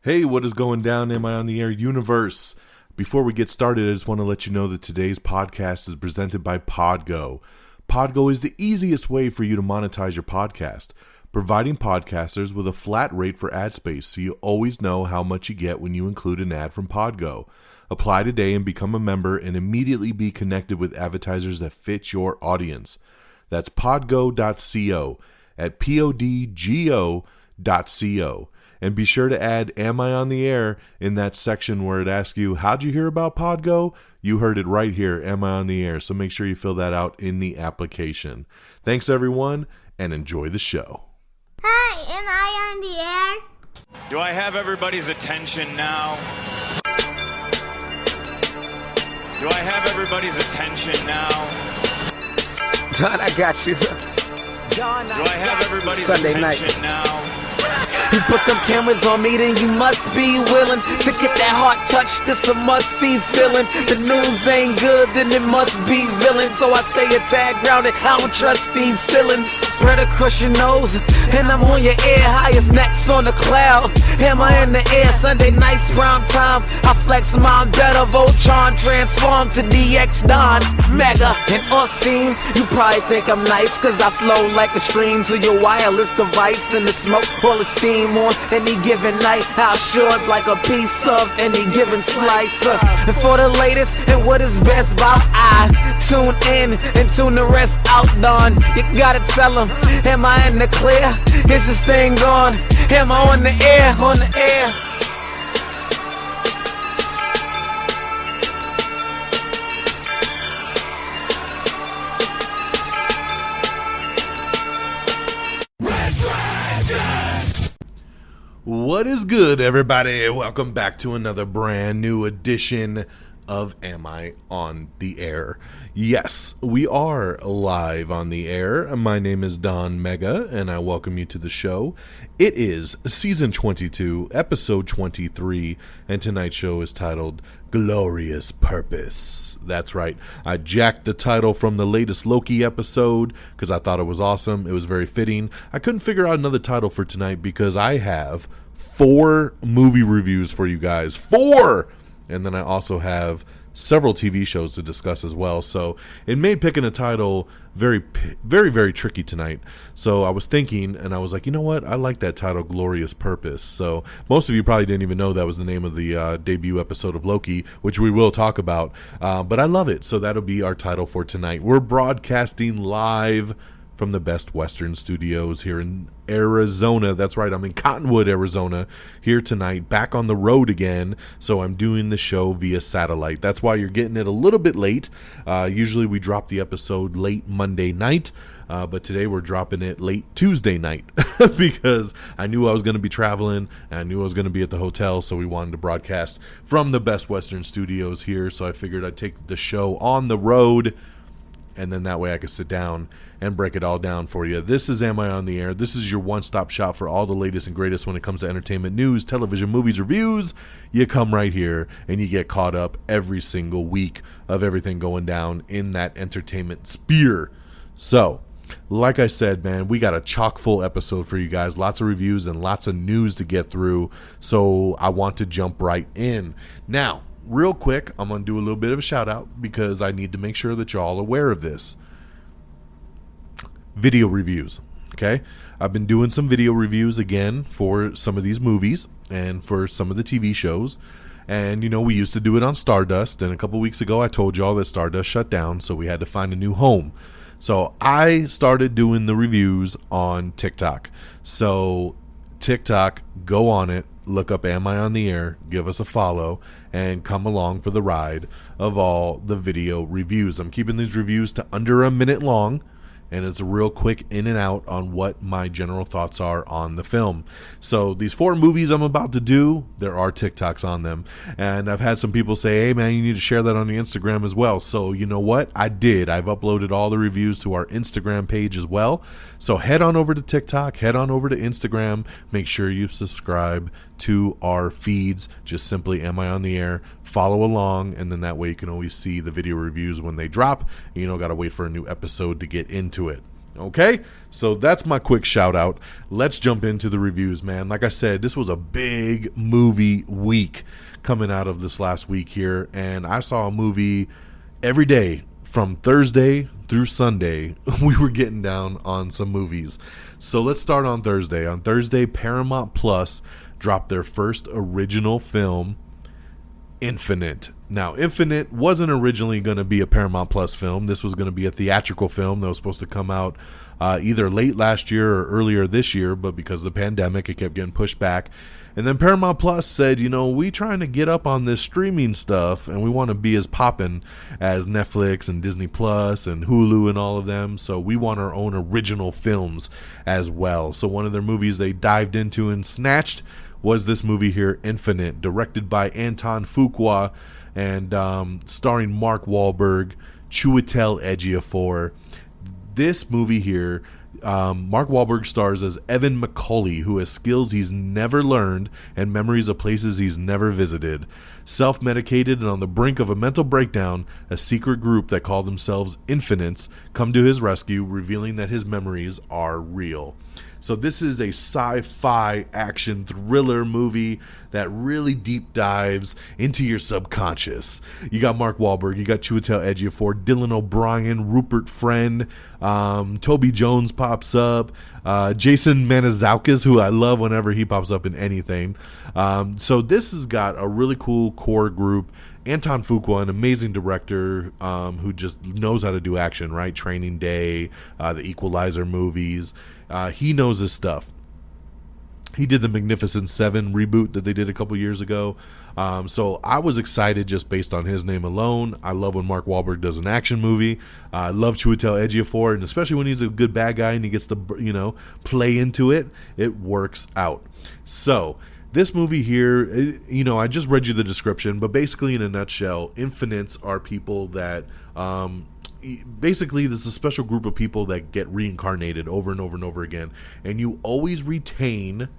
Hey, what is going down, Am I on the Air universe? Before we get started, I just want to let you know that today's podcast is presented by Podgo. Podgo is the easiest way for you to monetize your podcast, providing podcasters with a flat rate for ad space so you always know how much you get when you include an ad from Podgo. Apply today and become a member and immediately be connected with advertisers that fit your audience. That's podgo.co at podgo.co. And be sure to add Am I on the Air in that section where it asks you, how'd you hear about Podgo? You heard it right here, Am I on the Air? So make sure you fill that out in the application. Thanks, everyone, and enjoy the show. Hi, am I on the air? Do I have everybody's attention now? Do I have everybody's attention now? John, I got you. Do I have everybody's Sunday attention night. now? You put them cameras on me, then you must be willing to get that heart touch. This a must-see feeling. The news ain't good, then it must be villain. So I say a tag grounded, I don't trust these ceilings. Spread across your nose, and I'm on your ear. Highest necks on the cloud. Am I in the air? Sunday nights, prime time. I flex my better. Voltron transform to DX Don. Mega and off-scene. You probably think I'm nice, cause I flow like a stream to your wireless device. And the smoke, all the steam on any given night. I'll short like a piece of any given slice. And for the latest and what is best about I tune in and tune the rest out, Don. You gotta tell them, am I in the clear? Is this thing on? Am I on the air? On the air? What is good, everybody? Welcome back to another brand new edition of Am I on the Air? Yes, we are live on the air. My name is Don Mega, and I welcome you to the show. It is season 22, episode 23, and tonight's show is titled Glorious Purpose. That's right. I jacked the title from the latest Loki episode because I thought it was awesome. It was very fitting. I couldn't figure out another title for tonight because I have 4 movie reviews for you guys. 4! And then I also have several TV shows to discuss as well. So it made picking a title very, very tricky tonight. So I was thinking, and I was like, you know what? I like that title, Glorious Purpose. So most of you probably didn't even know that was the name of the debut episode of Loki, which we will talk about. But I love it. So that'll be our title for tonight. We're broadcasting live from the Best Western Studios here in Arizona. That's right, I'm in Cottonwood, Arizona, here tonight, back on the road again, so I'm doing the show via satellite. That's why you're getting it a little bit late. Usually we drop the episode late Monday night, but today we're dropping it late Tuesday night because I knew I was going to be traveling, and I knew I was going to be at the hotel, so we wanted to broadcast from the Best Western Studios here, so I figured I'd take the show on the road, and then that way I could sit down and break it all down for you. This is Am I on the Air? This is your one-stop shop for all the latest and greatest when it comes to entertainment news, television, movies, reviews. You come right here and you get caught up every single week of everything going down in that entertainment sphere. So, like I said, man, we got a chock-full episode for you guys. Lots of reviews and lots of news to get through. So I want to jump right in. Now, real quick, I'm going to do a little bit of a shout out because I need to make sure that you're all aware of this. Video reviews, okay? I've been doing some video reviews again for some of these movies and for some of the TV shows. And, you know, we used to do it on Stardust. And a couple weeks ago, I told y'all that Stardust shut down, so we had to find a new home. So I started doing the reviews on TikTok. So TikTok, go on it. Look up Am I on the Air, give us a follow, and come along for the ride of all the video reviews. I'm keeping these reviews to under a minute long, and it's a real quick in and out on what my general thoughts are on the film. So these 4 movies I'm about to do, there are TikToks on them. And I've had some people say, hey man, you need to share that on your Instagram as well. So you know what? I did. I've uploaded all the reviews to our Instagram page as well. So head on over to TikTok, head on over to Instagram. Make sure you subscribe to our feeds. Just simply Am I on the Air? Follow along, and then that way you can always see the video reviews when they drop. You don't got to wait for a new episode to get into it. Okay, so that's my quick shout out. Let's jump into the reviews, man. Like I said, this was a big movie week coming out of this last week here, and I saw a movie every day from Thursday through Sunday. We were getting down on some movies. So let's start on Thursday. On Thursday, Paramount Plus dropped their first original film, Infinite. Now, Infinite wasn't originally going to be a Paramount Plus film. This was going to be a theatrical film that was supposed to come out either late last year or earlier this year, but because of the pandemic, it kept getting pushed back. And then Paramount Plus said, you know, we trying to get up on this streaming stuff, and we want to be as poppin' as Netflix and Disney Plus and Hulu and all of them, so we want our own original films as well. So one of their movies they dived into and snatched was this movie here, Infinite, directed by Anton Fuqua and starring Mark Wahlberg, Chiwetel Ejiofor. This movie here, Mark Wahlberg stars as Evan McCauley, who has skills he's never learned and memories of places he's never visited. Self-medicated and on the brink of a mental breakdown, a secret group that call themselves Infinites come to his rescue, revealing that his memories are real. So this is a sci-fi action thriller movie that really deep dives into your subconscious. You got Mark Wahlberg, you got Chiwetel Ejiofor, Dylan O'Brien, Rupert Friend, Toby Jones pops up, Jason Maniszakis, who I love whenever he pops up in anything. So this has got a really cool core group. Anton Fuqua, an amazing director who just knows how to do action, right? Training Day, the Equalizer movies. He knows his stuff. He did the Magnificent Seven reboot that they did a couple years ago. So I was excited just based on his name alone. I love when Mark Wahlberg does an action movie. I love Chiwetel Ejiofor, and especially when he's a good bad guy and he gets to, you know, play into it. It works out. So this movie here, you know, I just read you the description, but basically in a nutshell, Infinites are people that basically there's a special group of people that get reincarnated over and over and over again, and you always retain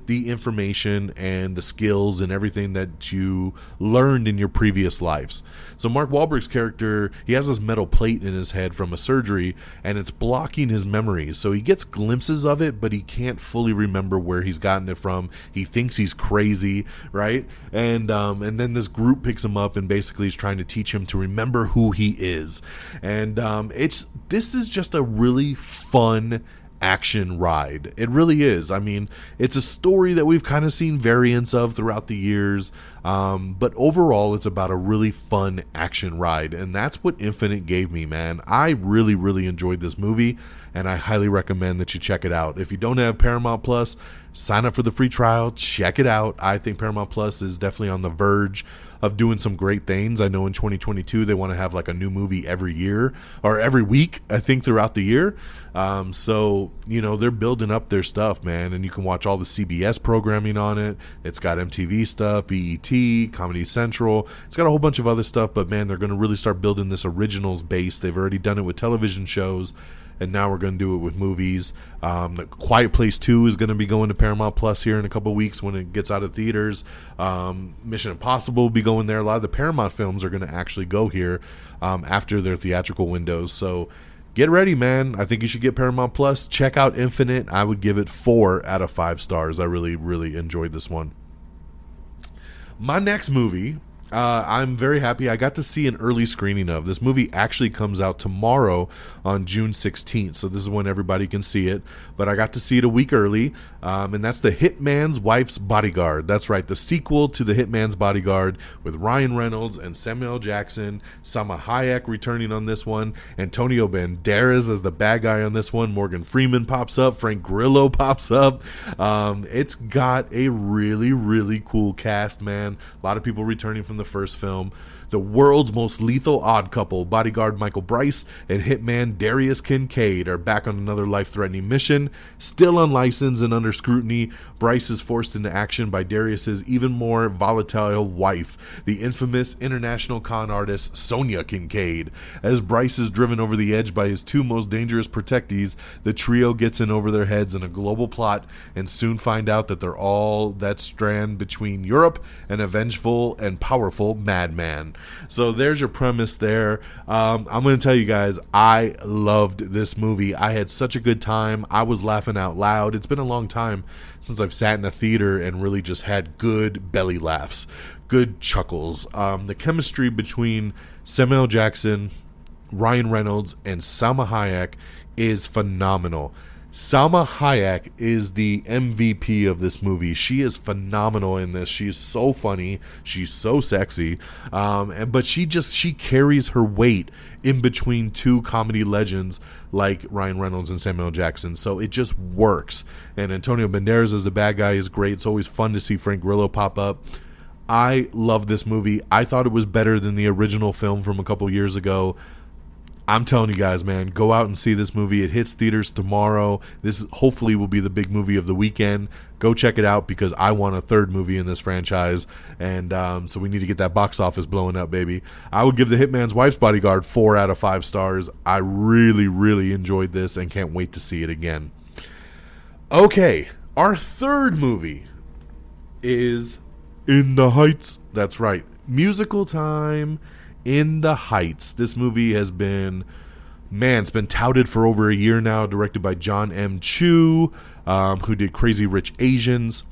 the information and the skills and everything that you learned in your previous lives. So Mark Wahlberg's character, he has this metal plate in his head from a surgery, and it's blocking his memories. So he gets glimpses of it, but he can't fully remember where he's gotten it from. He thinks he's crazy, right? And then this group picks him up and basically is trying to teach him to remember who he is. And this is just a really fun action ride. It really is. I mean, it's a story that we've kind of seen variants of throughout the years, but overall it's about a really fun action ride, and that's what Infinite gave me, man. I really, really enjoyed this movie, and I highly recommend that you check it out. If you don't have Paramount Plus, sign up for the free trial, check it out. I think Paramount Plus is definitely on the verge of doing some great things. I know in 2022 they want to have like a new movie every year or every week, I think, throughout the year. So, you know, they're building up their stuff, man, and you can watch all the CBS programming on it. It's got MTV stuff, BET, Comedy Central. It's got a whole bunch of other stuff, but man, they're going to really start building this originals base. They've already done it with television shows, and now we're going to do it with movies. The Quiet Place 2 is going to be going to Paramount Plus here in a couple of weeks when it gets out of theaters. Mission Impossible will be going there. A lot of the Paramount films are going to actually go here after their theatrical windows. So get ready, man. I think you should get Paramount Plus. Check out Infinite. I would give it 4 out of 5 stars. I really, really enjoyed this one. My next movie, I'm very happy I got to see an early screening of. This movie actually comes out tomorrow on June 16th, so this is when everybody can see it, but I got to see it a week early, and that's the Hitman's Wife's Bodyguard. That's right, the sequel to the Hitman's Bodyguard with Ryan Reynolds and Samuel Jackson, Salma Hayek returning on this one, Antonio Banderas as the bad guy on this one, Morgan Freeman pops up, Frank Grillo pops up. It's got a really, really cool cast, man. A lot of people returning from the first film. The world's most lethal odd couple, bodyguard Michael Bryce and hitman Darius Kincaid, are back on another life-threatening mission. Still unlicensed and under scrutiny, Bryce is forced into action by Darius's even more volatile wife, the infamous international con artist Sonia Kincaid. As Bryce is driven over the edge by his two most dangerous protectees, the trio gets in over their heads in a global plot and soon find out that they're all that strand between Europe and a vengeful and powerful madman. So there's your premise there. I'm going to tell you guys, I loved this movie. I had such a good time. I was laughing out loud. It's been a long time since I've sat in a theater and really just had good belly laughs, good chuckles. The chemistry between Samuel L. Jackson, Ryan Reynolds, and Salma Hayek is phenomenal. Salma Hayek is the MVP of this movie. She is phenomenal in this. She's so funny. She's so sexy. But she carries her weight in between two comedy legends like Ryan Reynolds and Samuel L. Jackson. So it just works. And Antonio Banderas as the bad guy is great. It's always fun to see Frank Grillo pop up. I love this movie. I thought it was better than the original film from a couple years ago. I'm telling you guys, man, go out and see this movie. It hits theaters tomorrow. This hopefully will be the big movie of the weekend. Go check it out because I want a third movie in this franchise. And so we need to get that box office blowing up, baby. I would give the Hitman's Wife's Bodyguard 4 out of 5 stars. I really, really enjoyed this and can't wait to see it again. Okay, our third movie is In the Heights. That's right, musical time. In the Heights. This movie has been, it's been touted for over a year now, directed by John M. Chu, who did Crazy Rich Asians.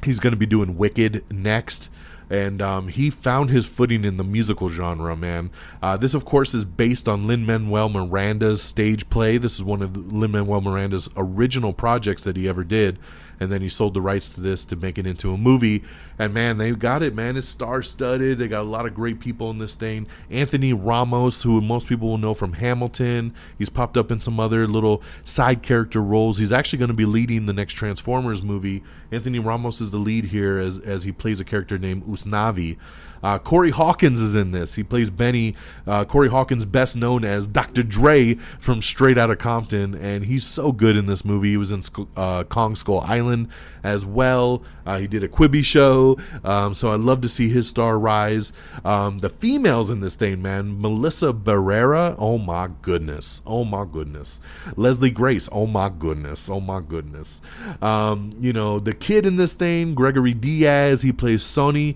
He's going to be doing Wicked next. And he found his footing in the musical genre, man. This, of course, is based on Lin-Manuel Miranda's stage play. This is one of Lin-Manuel Miranda's original projects that he ever did. And then he sold the rights to this to make it into a movie. And, man, they got it, man. It's star-studded. They got a lot of great people in this thing. Anthony Ramos, who most people will know from Hamilton. He's popped up in some other little side character roles. He's actually going to be leading the next Transformers movie. Anthony Ramos is the lead here as he plays a character named Usnavi. Corey Hawkins is in this. He plays Benny. Corey Hawkins, best known as Dr. Dre from Straight Outta Compton, and he's so good in this movie. He was in Kong Skull Island as well. He did a Quibi show, so I love to see his star rise. The females in this thing, man, Melissa Barrera, oh my goodness. Leslie Grace, oh my goodness. The kid in this thing, Gregory Diaz, he plays Sony.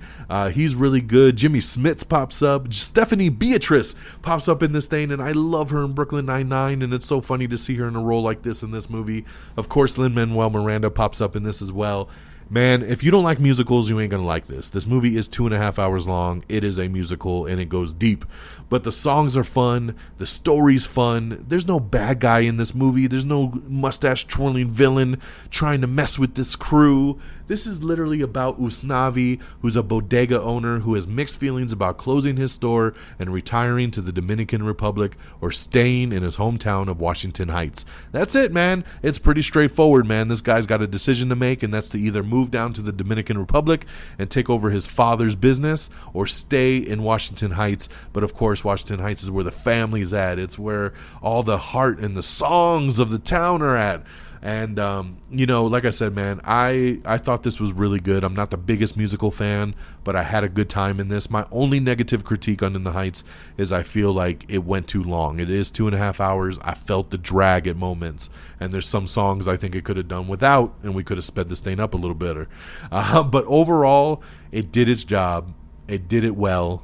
He's really good. Jimmy Smits pops up. Stephanie Beatrice pops up in this thing, and I love her in Brooklyn Nine-Nine, and it's so funny to see her in a role like this in this movie. Of course, Lin-Manuel Miranda pops up in this as well. Man, if you don't like musicals, you ain't gonna like this. This movie is 2.5 hours long. It is a musical, and it goes deep. But the songs are fun. The story's fun. There's no bad guy in this movie. There's no mustache-twirling villain trying to mess with this crew. This is literally about Usnavi, who's a bodega owner who has mixed feelings about closing his store and retiring to the Dominican Republic or staying in his hometown of Washington Heights. That's it, man. It's pretty straightforward, man. This guy's got a decision to make, and that's to either move down to the Dominican Republic and take over his father's business or stay in Washington Heights. But of course, Washington Heights is where the family's at. It's where all the heart and the songs of the town are at. And, like I said, man, I thought this was really good. I'm not the biggest musical fan, but I had a good time in this. My only negative critique on In the Heights is I feel like it went too long. It is 2.5 hours. I felt the drag at moments. And there's some songs I think it could have done without, and we could have sped this thing up a little better. But overall, it did its job. It did it well.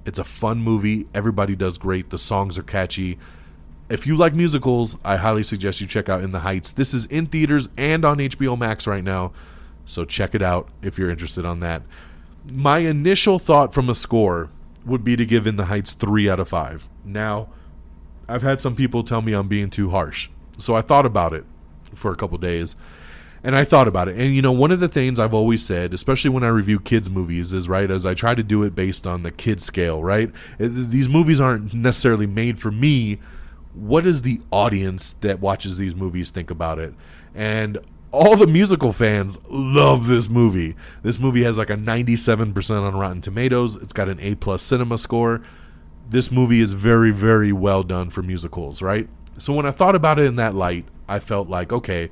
It's a fun movie. Everybody does great. The songs are catchy. If you like musicals, I highly suggest you check out In the Heights. This is in theaters and on HBO Max right now, so check it out if you're interested on that. My initial thought from a score would be to give In the Heights 3 out of 5. Now, I've had some people tell me I'm being too harsh, so I thought about it for a couple days, and I thought about it. And, one of the things I've always said, especially when I review kids' movies, is, right, as I try to do it based on the kid scale, right? These movies aren't necessarily made for me. What does the audience that watches these movies think about it? And all the musical fans love this movie. This movie has like a 97% on Rotten Tomatoes. It's got an A+ cinema score. This movie is very, very well done for musicals, right? So when I thought about it in that light, I felt like, okay,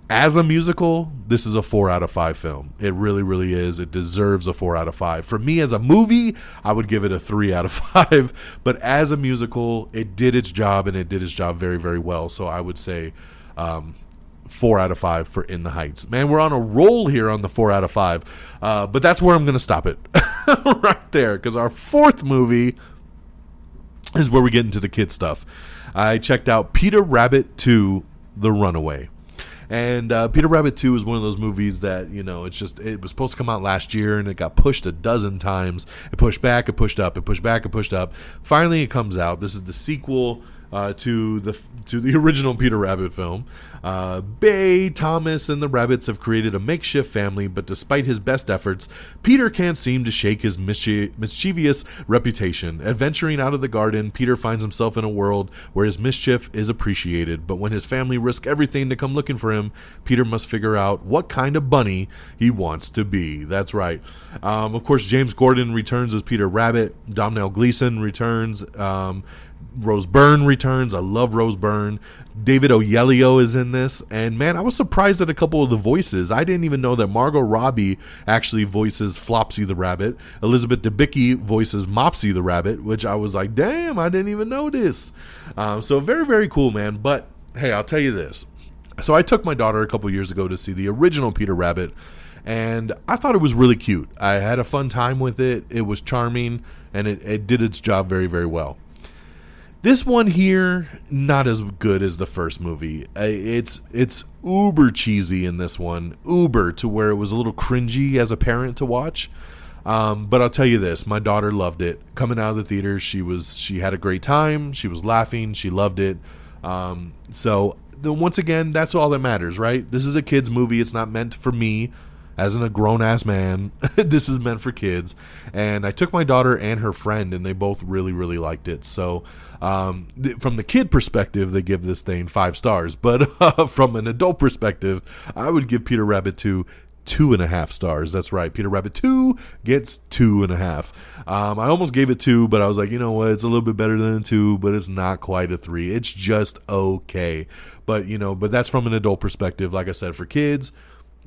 as a musical, this is a 4 out of 5 film. It really, really is. It deserves a 4 out of 5. For me, as a movie, I would give it a 3 out of 5. But as a musical, it did its job, and it did its job very, very well. So I would say 4 out of 5 for In the Heights. Man, we're on a roll here on the 4 out of 5. But that's where I'm going to stop it. Right there. Because our fourth movie is where we get into the kid stuff. I checked out Peter Rabbit 2, The Runaway. And Peter Rabbit 2 is one of those movies that, it was supposed to come out last year and it got pushed a dozen times. It pushed back, it pushed up, it pushed back, it pushed up. Finally, it comes out. This is the sequel to the original Peter Rabbit film. Bay, Thomas, and the rabbits have created a makeshift family, but despite his best efforts, Peter can't seem to shake his mischievous reputation. Adventuring out of the garden, Peter finds himself in a world where his mischief is appreciated, but when his family risk everything to come looking for him, Peter must figure out what kind of bunny he wants to be. That's right. Of course, James Gordon returns as Peter Rabbit. Domhnall Gleeson returns. Rose Byrne returns. I love Rose Byrne. David Oyelowo is in this. And man, I was surprised at a couple of the voices. I didn't even know that Margot Robbie actually voices Flopsy the Rabbit. Elizabeth Debicki voices Mopsy the Rabbit, which I was like, damn, I didn't even know this. So very, very cool, man. But hey, I'll tell you this. So I took my daughter a couple years ago to see the original Peter Rabbit, and I thought it was really cute. I had a fun time with it. It was charming, and it did its job very, very well. This one here, not as good as the first movie. It's uber cheesy in this one. Uber, to where it was a little cringy as a parent to watch. But I'll tell you this, my daughter loved it. Coming out of the theater, she had a great time. She was laughing. She loved it. So once again, that's all that matters, right? This is a kid's movie. It's not meant for me as a grown-ass man. This is meant for kids. And I took my daughter and her friend, and they both really, really liked it. So from the kid perspective, they give this thing 5 stars. But from an adult perspective, I would give Peter Rabbit 2 2.5 stars. That's right. Peter Rabbit 2 gets 2.5. I almost gave it 2, but I was like, you know what? It's a little bit better than a 2, but it's not quite a 3. It's just okay. But that's from an adult perspective. Like I said, for kids,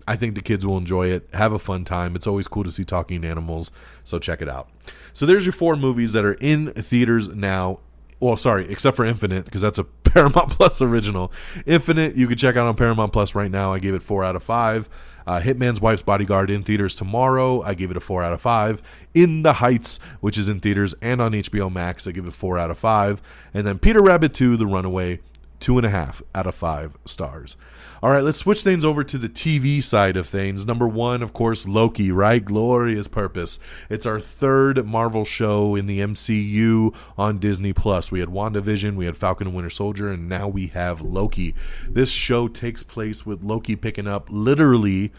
I think the kids will enjoy it. Have a fun time. It's always cool to see talking animals. So check it out. So there's your 4 movies that are in theaters now. Well, sorry, except for Infinite, because that's a Paramount Plus original. Infinite, you can check out on Paramount Plus right now. I gave it 4 out of 5. Hitman's Wife's Bodyguard in theaters tomorrow. I gave it a 4 out of 5. In the Heights, which is in theaters and on HBO Max, I give it 4 out of 5. And then Peter Rabbit 2, The Runaway, 2.5 out of 5 stars. All right, let's switch things over to the TV side of things. Number 1, of course, Loki, right? Glorious Purpose. It's our 3rd Marvel show in the MCU on Disney+. We had WandaVision, we had Falcon and Winter Soldier, and now we have Loki. This show takes place with Loki picking up the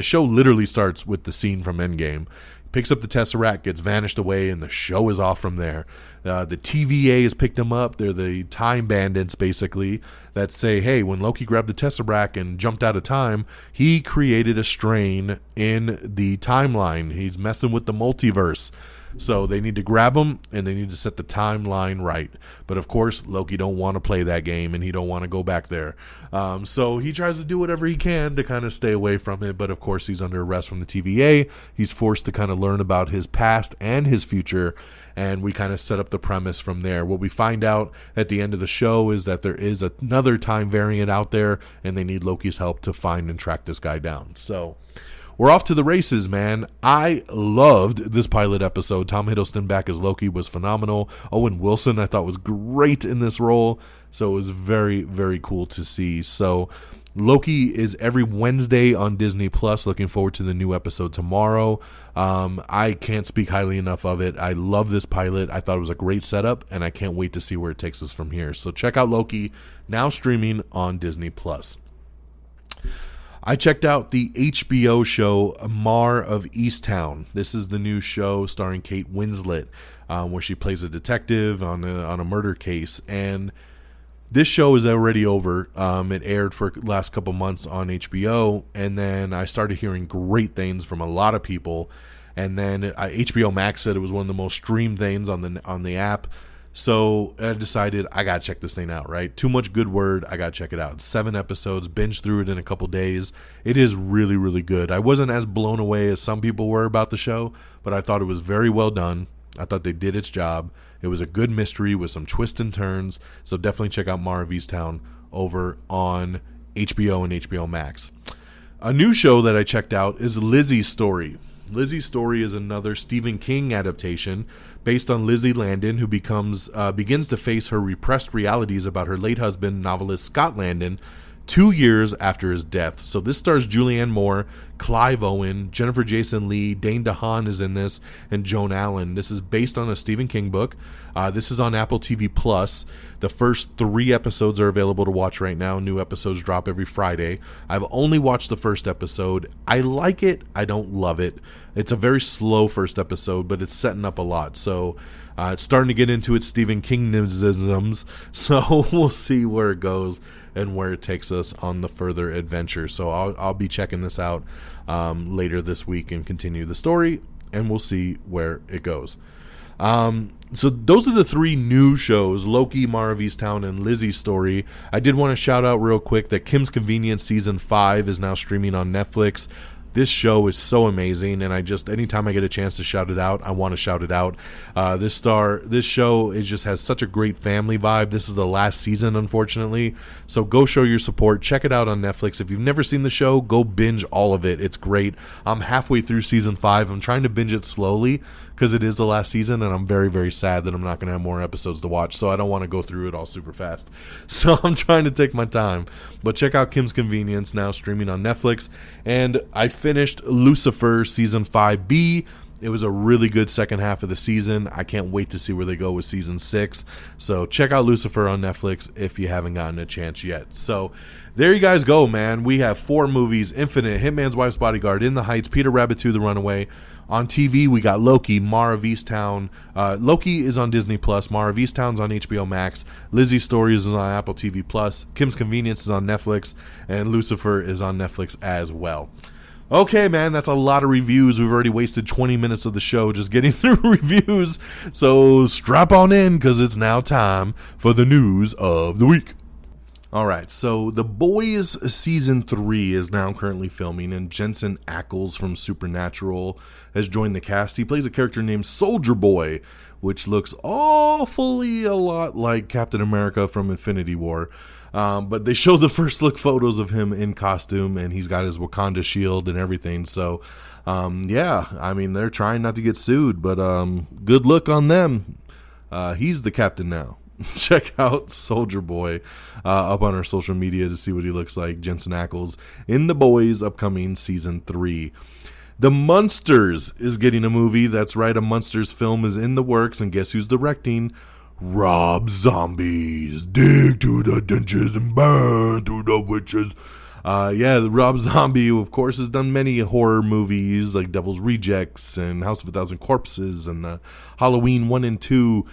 show literally starts with the scene from Endgame. Picks up the Tesseract, gets vanished away, and the show is off from there. The TVA has picked him up. They're the time bandits, basically, that say, hey, when Loki grabbed the Tesseract and jumped out of time, he created a strain in the timeline. He's messing with the multiverse. So they need to grab him, and they need to set the timeline right. But, of course, Loki don't want to play that game, and he don't want to go back there. So he tries to do whatever he can to kind of stay away from it. But, of course, he's under arrest from the TVA. He's forced to kind of learn about his past and his future, and we kind of set up the premise from there. What we find out at the end of the show is that there is another time variant out there, and they need Loki's help to find and track this guy down. So we're off to the races, man. I loved this pilot episode. Tom Hiddleston back as Loki was phenomenal. Owen Wilson I thought was great in this role. So it was very, very cool to see. So Loki is every Wednesday on Disney+. Looking forward to the new episode tomorrow. I can't speak highly enough of it. I love this pilot. I thought it was a great setup, and I can't wait to see where it takes us from here. So check out Loki, now streaming on Disney+. I checked out the HBO show Mare of Easttown. This is the new show starring Kate Winslet, where she plays a detective on a murder case. And this show is already over. It aired for the last couple months on HBO, and then I started hearing great things from a lot of people. And then HBO Max said it was one of the most streamed things on the app. So I decided I got to check this thing out, right? Too much good word. I got to check it out. 7 episodes, binged through it in a couple days. It is really, really good. I wasn't as blown away as some people were about the show, but I thought it was very well done. I thought they did its job. It was a good mystery with some twists and turns. So definitely check out Mare of Easttown over on HBO and HBO Max. A new show that I checked out is Lisey's Story. Lisey's Story is another Stephen King adaptation based on Lisey Landon, who begins to face her repressed realities about her late husband, novelist Scott Landon, 2 years after his death. So this stars Julianne Moore, Clive Owen, Jennifer Jason Leigh, Dane DeHaan is in this, and Joan Allen. This is based on a Stephen King book. This is on Apple TV Plus. The first 3 episodes are available to watch right now. New episodes drop every Friday. I've only watched the first episode. I like it. I don't love it. It's a very slow first episode, but it's setting up a lot. So it's starting to get into its Stephen King-isms. So we'll see where it goes and where it takes us on the further adventure. So I'll be checking this out later this week and continue the story, and we'll see where it goes. So those are the 3 new shows, Loki, Mare of Easttown, and Lisey's Story. I did want to shout out real quick that Kim's Convenience Season 5 is now streaming on Netflix. This show is so amazing, and anytime I get a chance to shout it out, I want to shout it out. This show just has such a great family vibe. This is the last season, unfortunately, so go show your support. Check it out on Netflix. If you've never seen the show, go binge all of it. It's great. I'm halfway through season 5. I'm trying to binge it slowly because it is the last season, and I'm very, very sad that I'm not going to have more episodes to watch, so I don't want to go through it all super fast. So I'm trying to take my time. But check out Kim's Convenience, now streaming on Netflix. And I finished Lucifer Season 5B. It was a really good second half of the season. I can't wait to see where they go with Season 6. So check out Lucifer on Netflix if you haven't gotten a chance yet. So there you guys go, man. We have 4 movies: Infinite, Hitman's Wife's Bodyguard, In the Heights, Peter Rabbit 2, The Runaway. On TV, we got Loki, Mare of Easttown. Loki is on Disney Plus. Mare of Easttown's on HBO Max. Lisey's Story is on Apple TV Plus. Kim's Convenience is on Netflix, and Lucifer is on Netflix as well. Okay, man, that's a lot of reviews. We've already wasted 20 minutes of the show just getting through reviews. So strap on in, because it's now time for the news of the week. All right, so The Boys Season 3 is now currently filming, and Jensen Ackles from Supernatural has joined the cast. He plays a character named Soldier Boy, which looks awfully a lot like Captain America from Infinity War. But they showed the first look photos of him in costume, and he's got his Wakanda shield and everything. So, yeah, I mean, they're trying not to get sued, but good luck on them. He's the captain now. Check out Soldier Boy up on our social media to see what he looks like. Jensen Ackles in The Boys upcoming Season 3. The Munsters is getting a movie. That's right, a Munsters film is in the works, and guess who's directing? Rob Zombie's dig to the ditches and burn to the witches. Rob Zombie, of course, has done many horror movies like Devil's Rejects and House of a Thousand Corpses and the Halloween 1 and 2.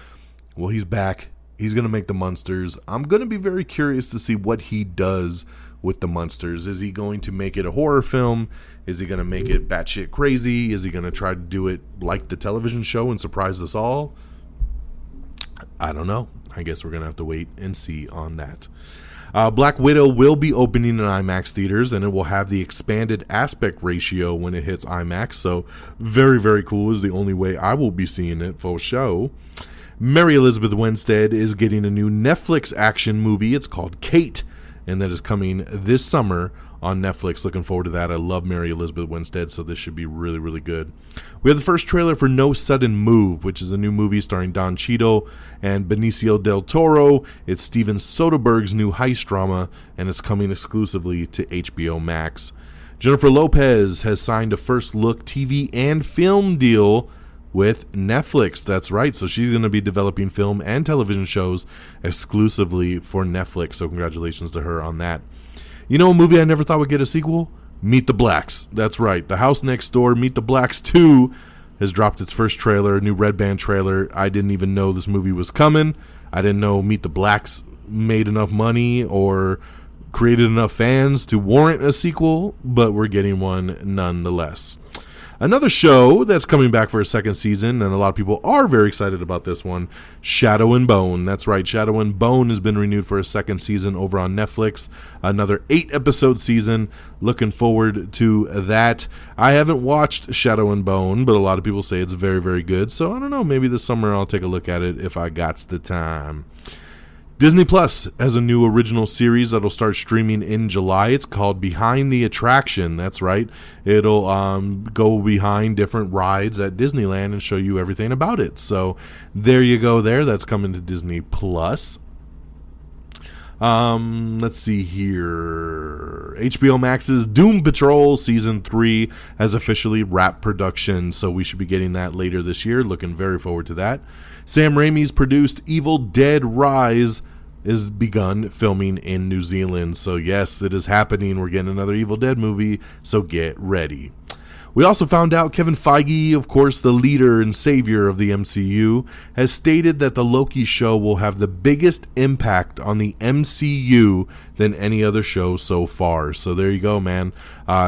Well, he's back. He's going to make The Munsters. I'm going to be very curious to see what he does with The Munsters. Is he going to make it a horror film? Is he going to make it batshit crazy? Is he going to try to do it like the television show and surprise us all? I don't know. I guess we're going to have to wait and see on that. Black Widow will be opening in IMAX theaters, and it will have the expanded aspect ratio when it hits IMAX. So very, very cool is the only way I will be seeing it for show. Mary Elizabeth Winstead is getting a new Netflix action movie. It's called Kate, and that is coming this summer on Netflix. Looking forward to that. I love Mary Elizabeth Winstead, so this should be really, really good. We have the first trailer for No Sudden Move, which is a new movie starring Don Cheadle and Benicio del Toro. It's Steven Soderbergh's new heist drama, and it's coming exclusively to HBO Max. Jennifer Lopez has signed a first-look TV and film deal with Netflix. That's right. So she's going to be developing film and television shows exclusively for Netflix. So congratulations to her on that. You know a movie I never thought would get a sequel? Meet the Blacks. That's right. The House Next Door, Meet the Blacks 2 has dropped its first trailer, a new Red Band trailer. I didn't even know this movie was coming. I didn't know Meet the Blacks made enough money or created enough fans to warrant a sequel, but we're getting one nonetheless. Another show that's coming back for a second season, and a lot of people are very excited about this one, Shadow and Bone. That's right, Shadow and Bone has been renewed for a second season over on Netflix. Another 8-episode season. Looking forward to that. I haven't watched Shadow and Bone, but a lot of people say it's very, very good. So I don't know, maybe this summer I'll take a look at it if I got the time. Disney Plus has a new original series that'll start streaming in July. It's called Behind the Attraction. That's right. It'll go behind different rides at Disneyland and show you everything about it. So there you go there. That's coming to Disney Plus. Let's see here. HBO Max's Doom Patrol Season 3 has officially wrapped production, so we should be getting that later this year. Looking very forward to that. Sam Raimi's produced Evil Dead Rise is begun filming in New Zealand. So yes, it is happening. We're getting another Evil Dead movie, so get ready. We also found out Kevin Feige, of course, the leader and savior of the MCU, has stated that the Loki show will have the biggest impact on the MCU than any other show so far. So there you go, man.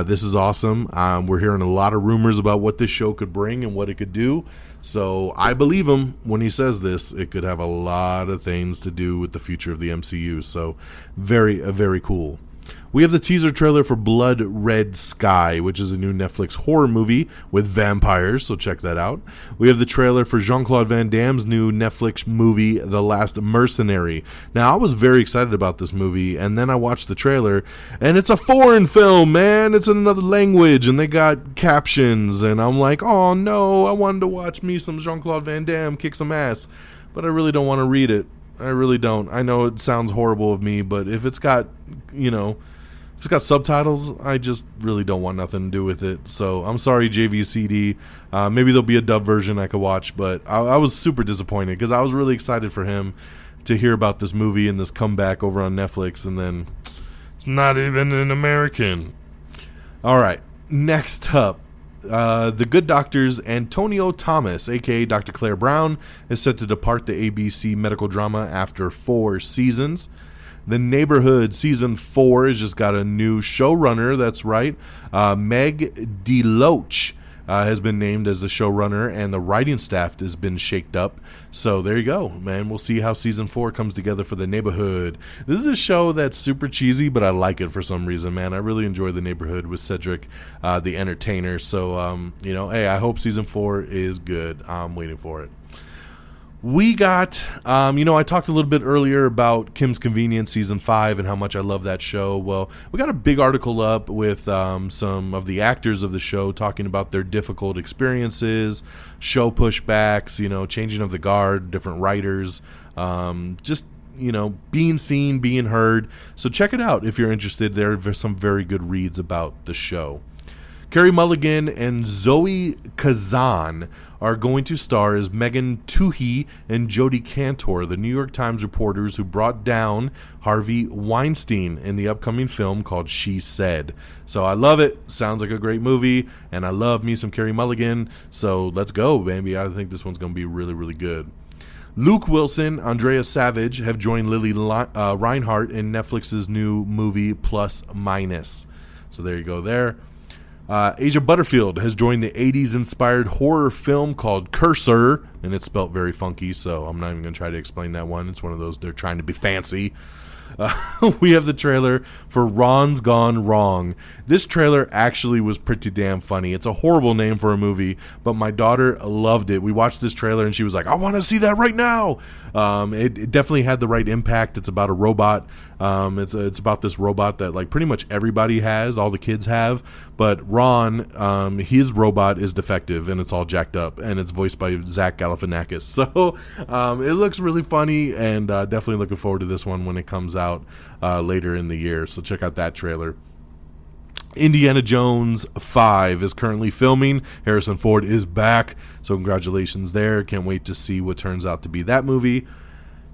This is awesome. We're hearing a lot of rumors about what this show could bring and what it could do. So I believe him when he says this. It could have a lot of things to do with the future of the MCU. So very cool. We have the teaser trailer for Blood Red Sky, which is a new Netflix horror movie with vampires, so check that out. We have the trailer for Jean-Claude Van Damme's new Netflix movie, The Last Mercenary. Now, I was very excited about this movie, and then I watched the trailer, and it's a foreign film, man. It's in another language, and they got captions, and I'm like, oh no, I wanted to watch me some Jean-Claude Van Damme kick some ass, but I really don't want to read it. I really don't. I know it sounds horrible of me, but if it's got, if it's got subtitles, I just really don't want nothing to do with it. So I'm sorry, JVCD. Maybe there'll be a dub version I could watch, but I was super disappointed because I was really excited for him to hear about this movie and this comeback over on Netflix, and then it's not even an American. All right, next up. The Good Doctor's Antonio Thomas, a.k.a. Dr. Claire Brown, is set to depart the ABC medical drama after 4 seasons. The Neighborhood Season 4 has just got a new showrunner, that's right. Meg DeLoach has been named as the showrunner, and the writing staff has been shaked up. So there you go, man. We'll see how Season 4 comes together for The Neighborhood. This is a show that's super cheesy, but I like it for some reason, man. I really enjoy The Neighborhood with Cedric, the entertainer. So, hey, I hope Season 4 is good. I'm waiting for it. We got, I talked a little bit earlier about Kim's Convenience Season 5 and how much I love that show. Well, we got a big article up with some of the actors of the show talking about their difficult experiences, show pushbacks, changing of the guard, different writers, being seen, being heard. So check it out if you're interested. There are some very good reads about the show. Carey Mulligan and Zoe Kazan are going to star as Megan Twohey and Jodie Cantor, the New York Times reporters who brought down Harvey Weinstein in the upcoming film called She Said. So I love it. Sounds like a great movie, and I love me some Carey Mulligan. So let's go, baby. I think this one's going to be really, really good. Luke Wilson, Andrea Savage have joined Lily Reinhart in Netflix's new movie Plus Minus. So there you go there. Asia Butterfield has joined the 80s-inspired horror film called Cursor, and it's spelt very funky, so I'm not even going to try to explain that one. It's one of those, they're trying to be fancy. We have the trailer for Ron's Gone Wrong. This trailer actually was pretty damn funny. It's a horrible name for a movie, but my daughter loved it. We watched this trailer, and she was like, I want to see that right now. It definitely had the right impact. It's about a robot. It's about this robot that like pretty much everybody has, all the kids have, but Ron, his robot is defective and it's all jacked up, and it's voiced by Zach Galifianakis. So it looks really funny, and definitely looking forward to this one when it comes out later in the year. So check out that trailer. Indiana Jones 5 is currently filming. Harrison Ford is back, so congratulations there. Can't wait to see what turns out to be that movie.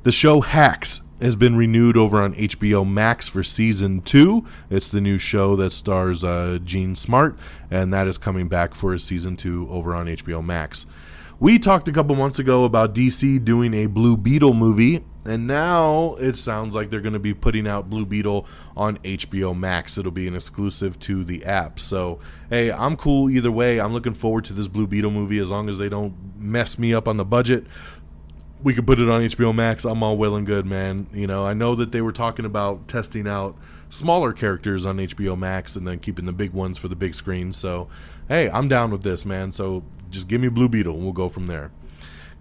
The show Hacks has been renewed over on HBO Max for Season 2. It's the new show that stars Gene Smart, and that is coming back for a Season 2 over on HBO Max. We talked a couple months ago about DC doing a Blue Beetle movie, and now it sounds like they're going to be putting out Blue Beetle on HBO Max. It'll be an exclusive to the app. So, hey, I'm cool either way. I'm looking forward to this Blue Beetle movie as long as they don't mess me up on the budget. We could put it on HBO Max. I'm all well and good, man. I know that they were talking about testing out smaller characters on HBO Max and then keeping the big ones for the big screen. So, hey, I'm down with this, man. So just give me Blue Beetle and we'll go from there.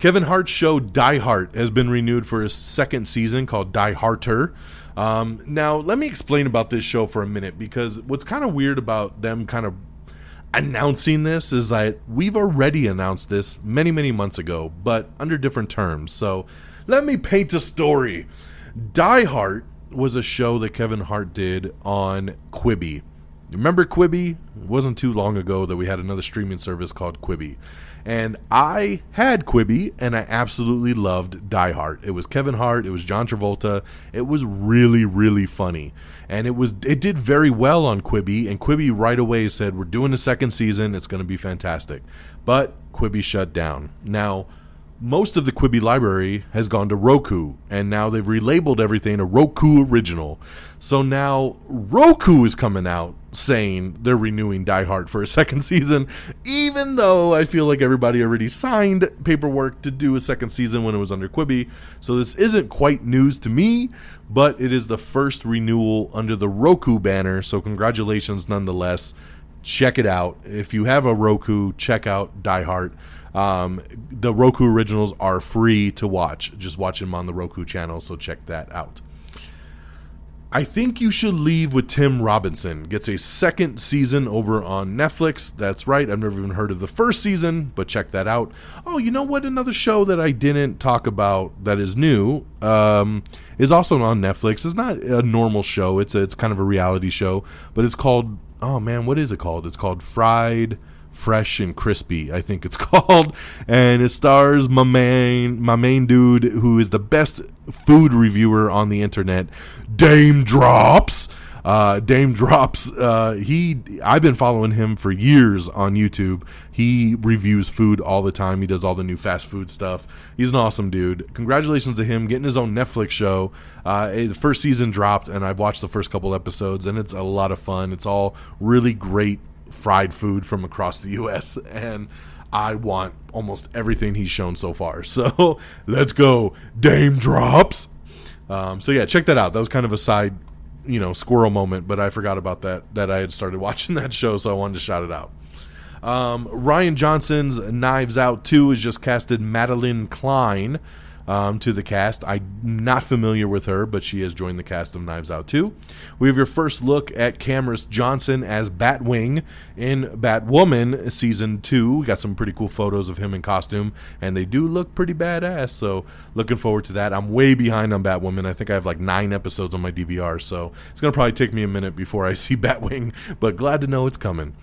Kevin Hart's show Die Hart has been renewed for a second season called Die Harter. Now, let me explain about this show for a minute, because what's kind of weird about them kind of announcing this is that we've already announced this many, many months ago, but under different terms. So let me paint a story. Die Hart was a show that Kevin Hart did on Quibi. Remember Quibi? It wasn't too long ago that we had another streaming service called Quibi. And I had Quibi, and I absolutely loved Die Hart. It was Kevin Hart. It was John Travolta. It was really, really funny. And it did very well on Quibi, and Quibi right away said, we're doing a second season. It's going to be fantastic. But Quibi shut down. Now, most of the Quibi library has gone to Roku, and now they've relabeled everything a Roku Original. So now Roku is coming out saying they're renewing Die Hart for a second season, even though I feel like everybody already signed paperwork to do a second season when it was under Quibi. So this isn't quite news to me, but it is the first renewal under the Roku banner, so congratulations nonetheless. Check it out. If you have a Roku, check out Die Hart. The Roku originals are free to watch. Just watch them on the Roku channel, so check that out. I Think You Should Leave with Tim Robinson gets a second season over on Netflix. That's right. I've never even heard of the first season, but check that out. Oh, you know what? Another show that I didn't talk about that is new is also on Netflix. It's not a normal show. It's kind of a reality show, but it's called, oh man, what is it called? It's called Fried, Fresh and Crispy, I think it's called, and it stars my main dude, who is the best food reviewer on the internet, Dame Drops. I've been following him for years on YouTube. He reviews food all the time. He does all the new fast food stuff. He's an awesome dude. Congratulations to him getting his own Netflix show. The first season dropped, and I've watched the first couple episodes, and it's a lot of fun. It's all really great fried food from across the U.S., and I want almost everything he's shown so far. So let's go, Dame Drops. So yeah, check that out. That was kind of a side, squirrel moment, but I forgot about that I had started watching that show, so I wanted to shout it out. Rian Johnson's Knives Out 2 has just casted Madeline Klein to the cast. I'm not familiar with her, but she has joined the cast of Knives Out 2. We have your first look at Cameron Johnson as Batwing in Batwoman Season 2. We got some pretty cool photos of him in costume, and they do look pretty badass, so looking forward to that. I'm way behind on Batwoman. I think I have like 9 episodes on my DVR, so it's going to probably take me a minute before I see Batwing, but glad to know it's coming.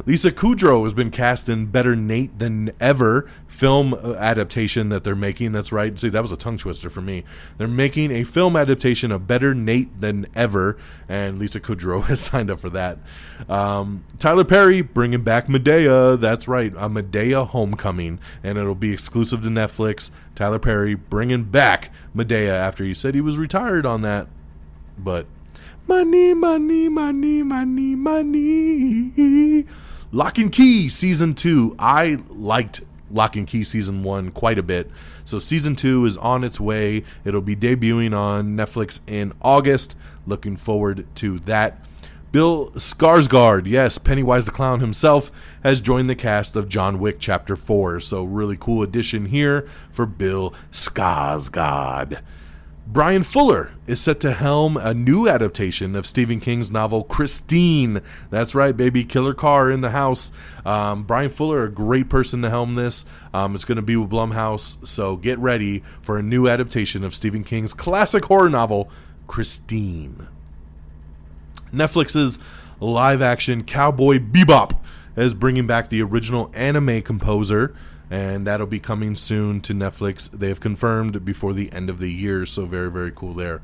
Lisa Kudrow has been cast in Better Nate Than Ever film adaptation that they're making. That's right. See, that was a tongue twister for me. They're making a film adaptation of Better Nate Than Ever, and Lisa Kudrow has signed up for that. Tyler Perry bringing back Medea. That's right, a Medea Homecoming, and it'll be exclusive to Netflix. Tyler Perry bringing back Medea after he said he was retired on that, but money. Lock and Key Season 2. I liked Lock and Key Season 1 quite a bit. So Season 2 is on its way. It'll be debuting on Netflix in August. Looking forward to that. Bill Skarsgård, yes, Pennywise the Clown himself, has joined the cast of John Wick Chapter 4. So really cool addition here for Bill Skarsgård. Brian Fuller is set to helm a new adaptation of Stephen King's novel Christine. That's right, baby, killer car in the house. Brian Fuller, a great person to helm this. It's going to be with Blumhouse, so get ready for a new adaptation of Stephen King's classic horror novel Christine. Netflix's live-action Cowboy Bebop is bringing back the original anime composer, and that'll be coming soon to Netflix. They have confirmed before the end of the year, so very, very cool there.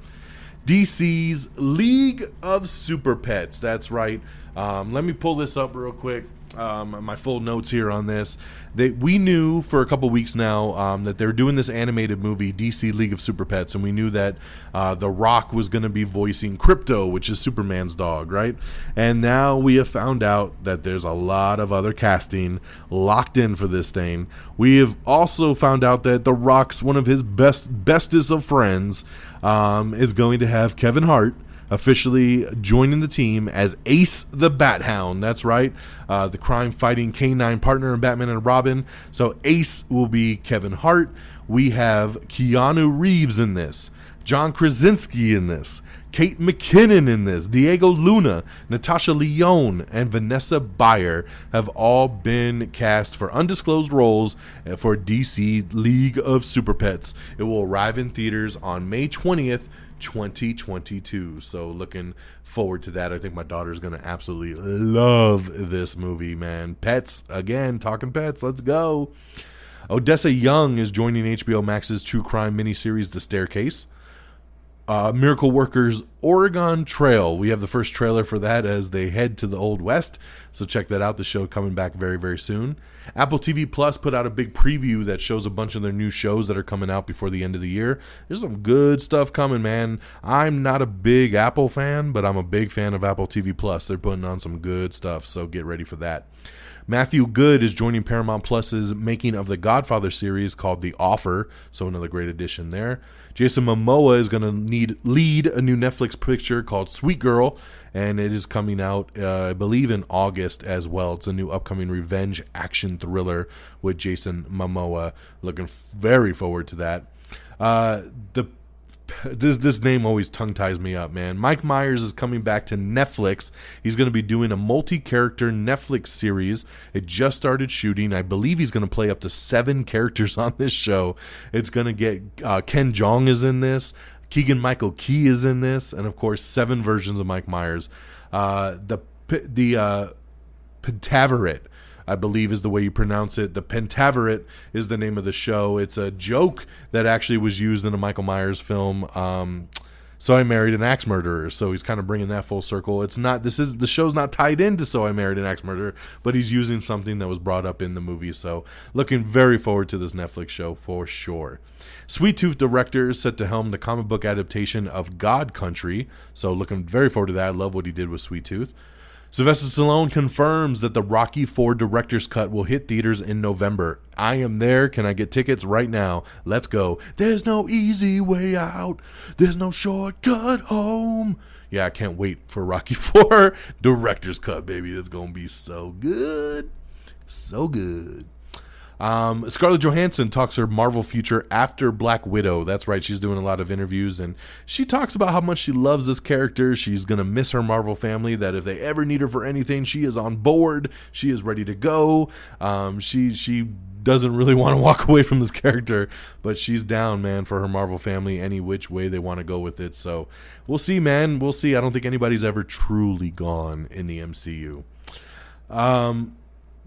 DC's League of Super Pets. That's right. Let me pull this up real quick. My full notes here on this. We knew for a couple weeks now that they're doing this animated movie, DC League of Super Pets, and we knew that The Rock was going to be voicing Krypto, which is Superman's dog, right? And now we have found out that there's a lot of other casting locked in for this thing. We have also found out that The Rock's one of his bestest of friends is going to have Kevin Hart officially joining the team as Ace the Bat Hound. That's right, the crime-fighting canine partner in Batman and Robin. So Ace will be Kevin Hart. We have Keanu Reeves in this, John Krasinski in this, Kate McKinnon in this, Diego Luna, Natasha Lyonne, and Vanessa Bayer have all been cast for undisclosed roles for DC League of Super Pets. It will arrive in theaters on May 20th, 2022. So looking forward to that. I think my daughter's going to absolutely love this movie, man. Pets, again, talking pets, let's go. Odessa Young is joining HBO Max's true crime miniseries, The Staircase. Miracle Workers Oregon Trail. We have the first trailer for that as they head to the Old West. So check that out. The show coming back very, very soon. Apple TV Plus put out a big preview that shows a bunch of their new shows that are coming out before the end of the year. There's some good stuff coming, man. I'm not a big Apple fan, but I'm a big fan of Apple TV Plus. They're putting on some good stuff, so get ready for that. Matthew Good is joining Paramount Plus's making of the Godfather series called The Offer, so another great addition there. Jason Momoa is going to lead a new Netflix picture called Sweet Girl, and it is coming out, I believe, in August as well. It's a new upcoming revenge action thriller with Jason Momoa. Looking very forward to that. This name always tongue-ties me up, man. Mike Myers is coming back to Netflix. He's going to be doing a multi-character Netflix series. It just started shooting. I believe he's going to play up to 7 characters on this show. It's going to get Ken Jeong is in this. Keegan-Michael Key is in this. And, of course, 7 versions of Mike Myers. The Pentaverate, I believe is the way you pronounce it. The Pentaverate is the name of the show. It's a joke that actually was used in a Michael Myers film, So I Married an Axe Murderer. So he's kind of bringing that full circle. The show's not tied into So I Married an Axe Murderer, but he's using something that was brought up in the movie. So looking very forward to this Netflix show for sure. Sweet Tooth director is set to helm the comic book adaptation of God Country. So looking very forward to that. I love what he did with Sweet Tooth. Sylvester Stallone confirms that the Rocky IV director's cut will hit theaters in November. I am there. Can I get tickets right now? Let's go. There's no easy way out. There's no shortcut home. Yeah, I can't wait for Rocky IV director's cut, baby. It's going to be so good. So good. Scarlett Johansson talks her Marvel future after Black Widow. That's right, she's doing a lot of interviews, and she talks about how much she loves this character. She's going to miss her Marvel family, that if they ever need her for anything, she is on board. She is ready to go. She doesn't really want to walk away from this character, but she's down, man, for her Marvel family any which way they want to go with it. So we'll see, man. We'll see. I don't think anybody's ever truly gone in the MCU.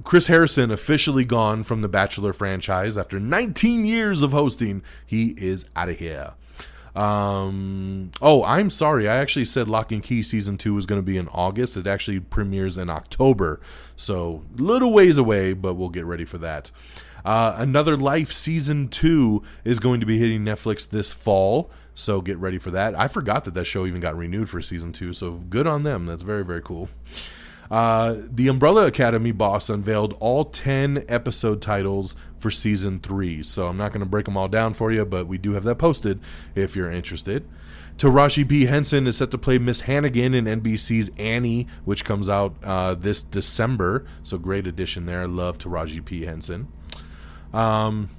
Chris Harrison officially gone from the Bachelor franchise after 19 years of hosting. He is out of here. I'm sorry. I actually said Lock and Key Season 2 was going to be in August. It actually premieres in October. So little ways away, but we'll get ready for that. Another Life Season 2 is going to be hitting Netflix this fall. So get ready for that. I forgot that show even got renewed for Season 2. So good on them. That's very, very cool. The Umbrella Academy boss unveiled all 10 episode titles for Season 3. So I'm not going to break them all down for you, but we do have that posted if you're interested. Taraji P. Henson is set to play Miss Hannigan in NBC's Annie, which comes out this December. So great addition there. I love Taraji P. Henson. Anne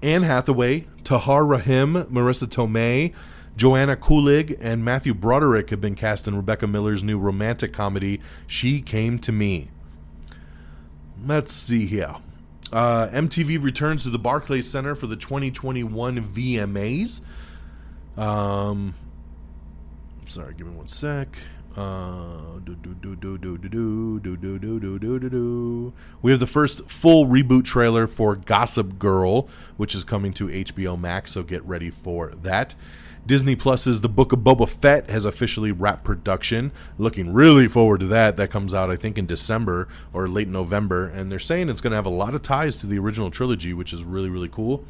Hathaway, Tahar Rahim, Marissa Tomei, Joanna Kulig, and Matthew Broderick have been cast in Rebecca Miller's new romantic comedy, She Came to Me. Let's see here. MTV returns to the Barclays Center for the 2021 VMAs. Sorry, give me one sec. We have the first full reboot trailer for Gossip Girl, which is coming to HBO Max, so get ready for that. Disney Plus's The Book of Boba Fett has officially wrapped production. Looking really forward to that. That comes out, I think, in December or late November. And they're saying it's going to have a lot of ties to the original trilogy, which is really, really cool.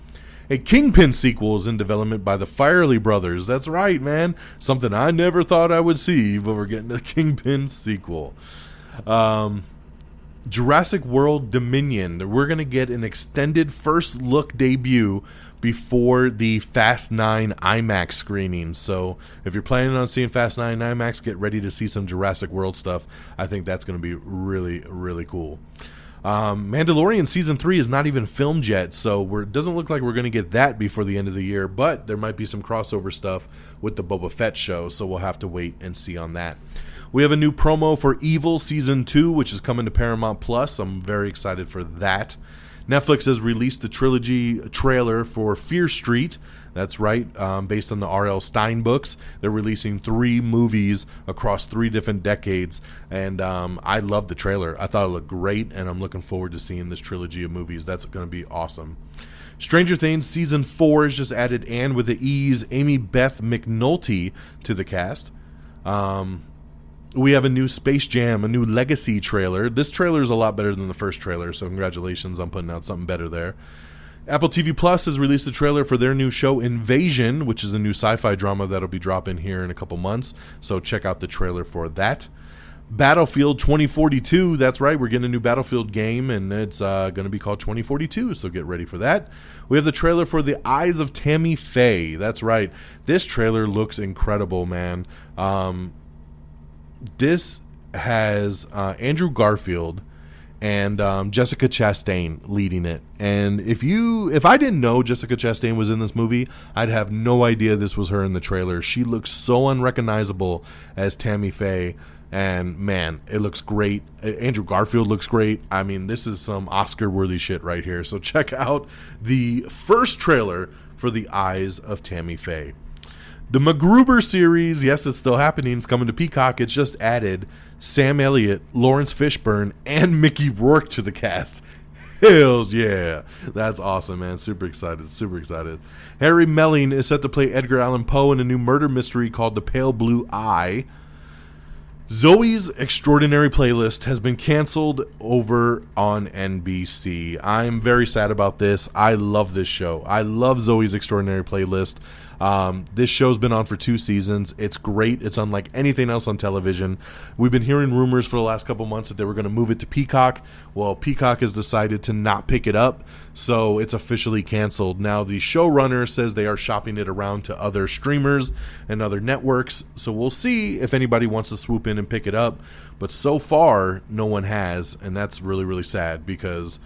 A Kingpin sequel is in development by the Firely brothers. That's right, man. Something I never thought I would see, but we're getting a Kingpin sequel. Jurassic World Dominion. We're going to get an extended first look debut before the Fast 9 IMAX screening. So if you're planning on seeing Fast 9 IMAX, get ready to see some Jurassic World stuff. I think that's going to be really, really cool. Mandalorian Season 3 is not even filmed yet, so it doesn't look like we're going to get that before the end of the year, but there might be some crossover stuff with the Boba Fett show, so we'll have to wait and see on that. We have a new promo for Evil Season 2, which is coming to Paramount Plus. I'm very excited for that. Netflix has released the trilogy trailer for Fear Street. That's right, based on the R.L. Stine books. They're releasing 3 movies across 3 different decades, and I love the trailer. I thought it looked great, and I'm looking forward to seeing this trilogy of movies. That's going to be awesome. Stranger Things Season 4 has just added Anne with the E's, Amy Beth McNulty to the cast. We have a new Space Jam, a new Legacy trailer. This trailer is a lot better than the first trailer, so congratulations on putting out something better there. Apple TV Plus has released a trailer for their new show Invasion, which is a new sci-fi drama that'll be dropping here in a couple months, so check out the trailer for that. Battlefield 2042, that's right, we're getting a new Battlefield game, and it's going to be called 2042, so get ready for that. We have the trailer for The Eyes of Tammy Faye. That's right, this trailer looks incredible, man. This has Andrew Garfield and Jessica Chastain leading it. And if I didn't know Jessica Chastain was in this movie, I'd have no idea this was her in the trailer. She looks so unrecognizable as Tammy Faye, and man, it looks great. Andrew Garfield looks great. I mean, this is some Oscar-worthy shit right here. So check out the first trailer for The Eyes of Tammy Faye. The MacGruber series, yes, it's still happening. It's coming to Peacock. It's just added Sam Elliott, Lawrence Fishburne, and Mickey Rourke to the cast. Hells yeah. That's awesome, man. Super excited. Super excited. Harry Melling is set to play Edgar Allan Poe in a new murder mystery called The Pale Blue Eye. Zoe's Extraordinary Playlist has been canceled over on NBC. I'm very sad about this. I love this show. I love Zoe's Extraordinary Playlist. This show's been on for 2 seasons. It's great. It's unlike anything else on television. We've been hearing rumors for the last couple months that they were going to move it to Peacock. Well, Peacock has decided to not pick it up, so it's officially canceled. Now, the showrunner says they are shopping it around to other streamers and other networks, so we'll see if anybody wants to swoop in and pick it up. But so far, no one has, and that's really, really sad because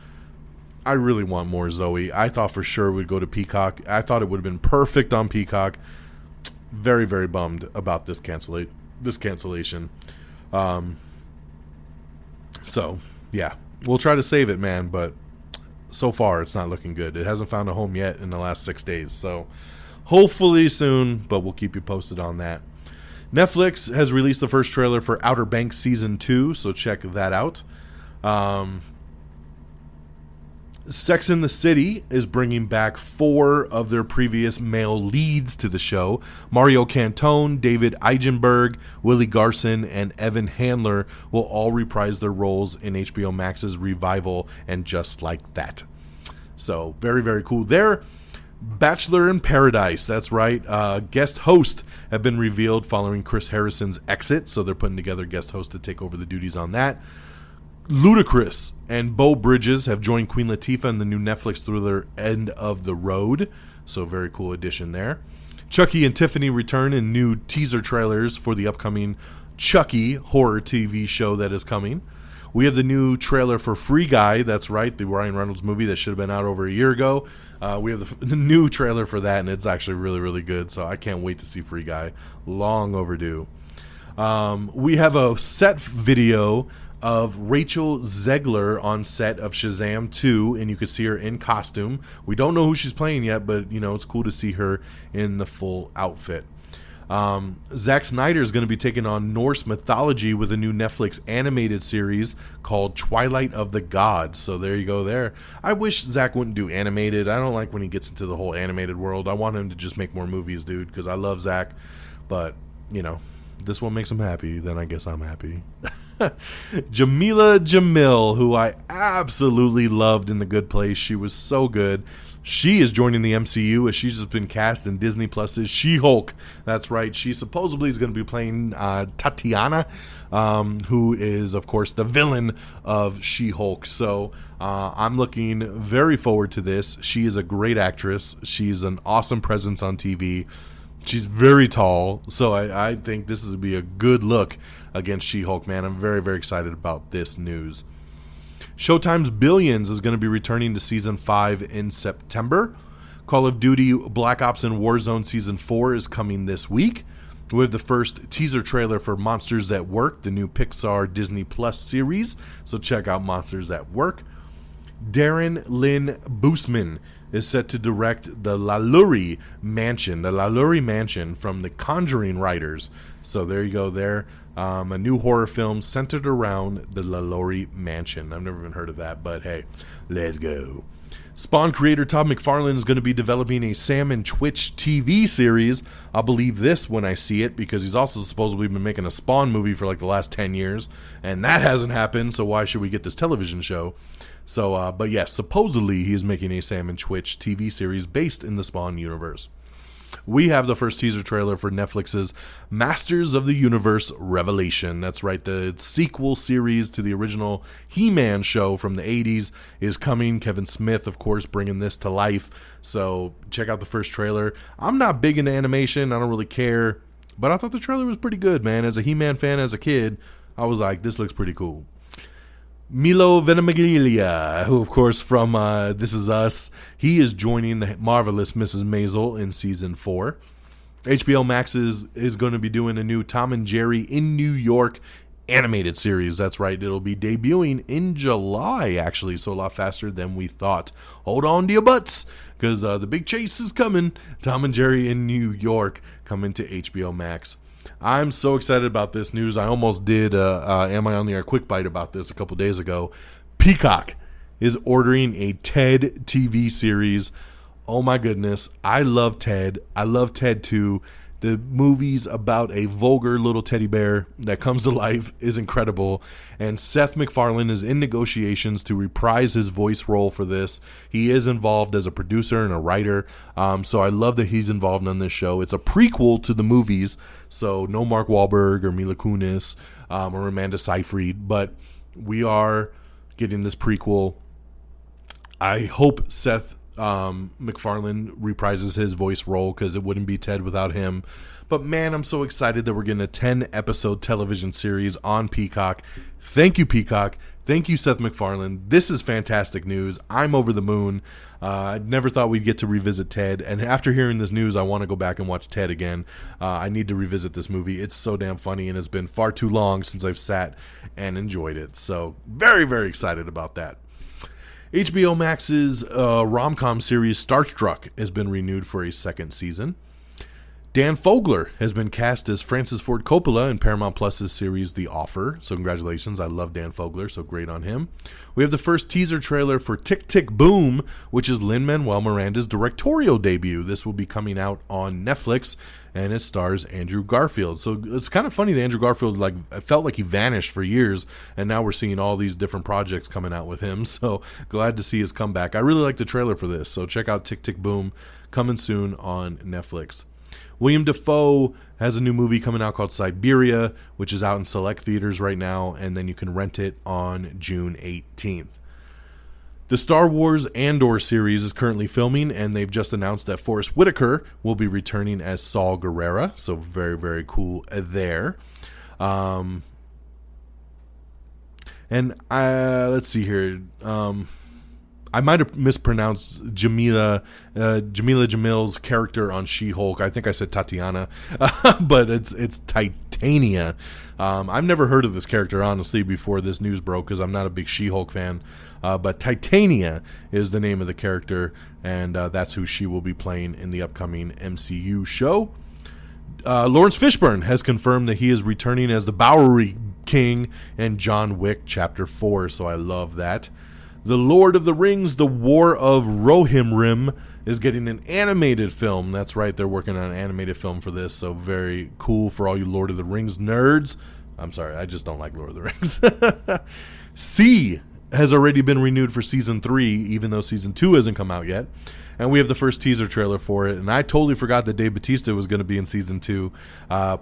I really want more Zoe. I thought for sure it would go to Peacock. I thought it would have been perfect on Peacock. Very, very bummed about this cancellation. So, yeah. We'll try to save it, man, but so far it's not looking good. It hasn't found a home yet in the last 6 days. So, hopefully soon, but we'll keep you posted on that. Netflix has released the first trailer for Outer Banks Season 2, so check that out. Sex and the City is bringing back 4 of their previous male leads to the show. Mario Cantone, David Eigenberg, Willie Garson, and Evan Handler will all reprise their roles in HBO Max's revival and Just Like That. So, very, very cool there. Bachelor in Paradise, that's right. Guest host have been revealed following Chris Harrison's exit, so they're putting together guest host to take over the duties on that. Ludacris and Beau Bridges have joined Queen Latifah in the new Netflix thriller End of the Road. So very cool addition there. Chucky and Tiffany return in new teaser trailers for the upcoming Chucky horror TV show that is coming. We have the new trailer for Free Guy. That's right, the Ryan Reynolds movie that should have been out over a year ago. We have the new trailer for that, and it's actually really, really good. So I can't wait to see Free Guy. Long overdue. We have a set video of Rachel Zegler on set of Shazam 2, and you could see her in costume. We don't know who she's playing yet, but you know it's cool to see her in the full outfit. Zack Snyder is going to be taking on Norse mythology with a new Netflix animated series called Twilight of the Gods. So there you go there. I wish Zack wouldn't do animated. I don't like when he gets into the whole animated world. I want him to just make more movies, dude, because I love Zack. But, you know, this one makes him happy, then I guess I'm happy. Jamila Jamil, who I absolutely loved in The Good Place. She was so good. She is joining the MCU as she's just been cast in Disney Plus's She-Hulk. That's right. She supposedly is going to be playing Tatiana, who is, of course, the villain of She-Hulk. So I'm looking very forward to this. She is a great actress. She's an awesome presence on TV. She's very tall, so I think this is going to be a good look against She-Hulk, man. I'm very, very excited about this news. Showtime's Billions is going to be returning to Season 5 in September. Call of Duty Black Ops and Warzone Season 4 is coming this week. We have the first teaser trailer for Monsters at Work, the new Pixar Disney Plus series, so check out Monsters at Work. Darren Lynn Bousman is set to direct the Lalaurie Mansion from the Conjuring writers. So there you go there. A new horror film centered around the Lalaurie Mansion. I've never even heard of that, but hey, let's go. Spawn creator Todd McFarlane is going to be developing a Sam and Twitch TV series. I'll believe this when I see it, because he's also supposedly been making a Spawn movie for like the last 10 years, and that hasn't happened, so why should we get this television show? So, but yes, supposedly he is making a Sam and Twitch TV series based in the Spawn universe. We have the first teaser trailer for Netflix's Masters of the Universe Revelation. That's right, the sequel series to the original He-Man show from the 80s is coming. Kevin Smith, of course, bringing this to life. So check out the first trailer. I'm not big into animation. I don't really care. But I thought the trailer was pretty good, man. As a He-Man fan as a kid, I was like, this looks pretty cool. Milo Ventimiglia, who, of course, from This Is Us, he is joining the marvelous Mrs. Maisel in Season 4. HBO Max is going to be doing a new Tom and Jerry in New York animated series. That's right, it'll be debuting in July, actually, so a lot faster than we thought. Hold on to your butts, because the big chase is coming. Tom and Jerry in New York coming to HBO Max. I'm so excited about this news. I almost did Am I on the Air Quick Bite about this a couple days ago. Peacock is ordering a Ted TV series. Oh my goodness. I love Ted. I love Ted 2. The movies about a vulgar little teddy bear that comes to life is incredible. And Seth MacFarlane is in negotiations to reprise his voice role for this. He is involved as a producer and a writer. So I love that he's involved on this show. It's a prequel to the movies. So no Mark Wahlberg or Mila Kunis or Amanda Seyfried. But we are getting this prequel. I hope Seth MacFarlane reprises his voice role, because it wouldn't be Ted without him. But man, I'm so excited that we're getting a 10-episode television series on Peacock. Thank you, Peacock. Thank you, Seth MacFarlane. This is fantastic news. I'm over the moon. I never thought we'd get to revisit Ted, and after hearing this news, I want to go back and watch Ted again. I need to revisit this movie. It's so damn funny, and it's been far too long since I've sat and enjoyed it. So very, very excited about that. HBO Max's rom-com series Starstruck has been renewed for a second season. Dan Fogler has been cast as Francis Ford Coppola in Paramount Plus's series The Offer. So congratulations. I love Dan Fogler, so great on him. We have the first teaser trailer for Tick Tick Boom, which is Lin-Manuel Miranda's directorial debut. This will be coming out on Netflix, and it stars Andrew Garfield. So it's kind of funny that Andrew Garfield, I felt like he vanished for years, and now we're seeing all these different projects coming out with him. So glad to see his comeback. I really like the trailer for this, so check out Tick Tick Boom, coming soon on Netflix. William Dafoe has a new movie coming out called Siberia, which is out in select theaters right now, and then you can rent it on June 18th. The Star Wars Andor series is currently filming, and they've just announced that Forrest Whitaker will be returning as Saul Guerrera, so very, very cool there. And let's see here. I might have mispronounced Jamila Jamil's character on She-Hulk. I think I said Tatiana, but it's Titania. I've never heard of this character, honestly, before this news broke, because I'm not a big She-Hulk fan. But Titania is the name of the character, and that's who she will be playing in the upcoming MCU show. Lawrence Fishburne has confirmed that he is returning as the Bowery King in John Wick Chapter 4, so I love that. The Lord of the Rings, The War of Rohirrim, is getting an animated film. That's right, they're working on an animated film for this, so very cool for all you Lord of the Rings nerds. I'm sorry, I just don't like Lord of the Rings. C has already been renewed for season 3, even though season 2 hasn't come out yet. And we have the first teaser trailer for it. And I totally forgot that Dave Bautista was going to be in season 2,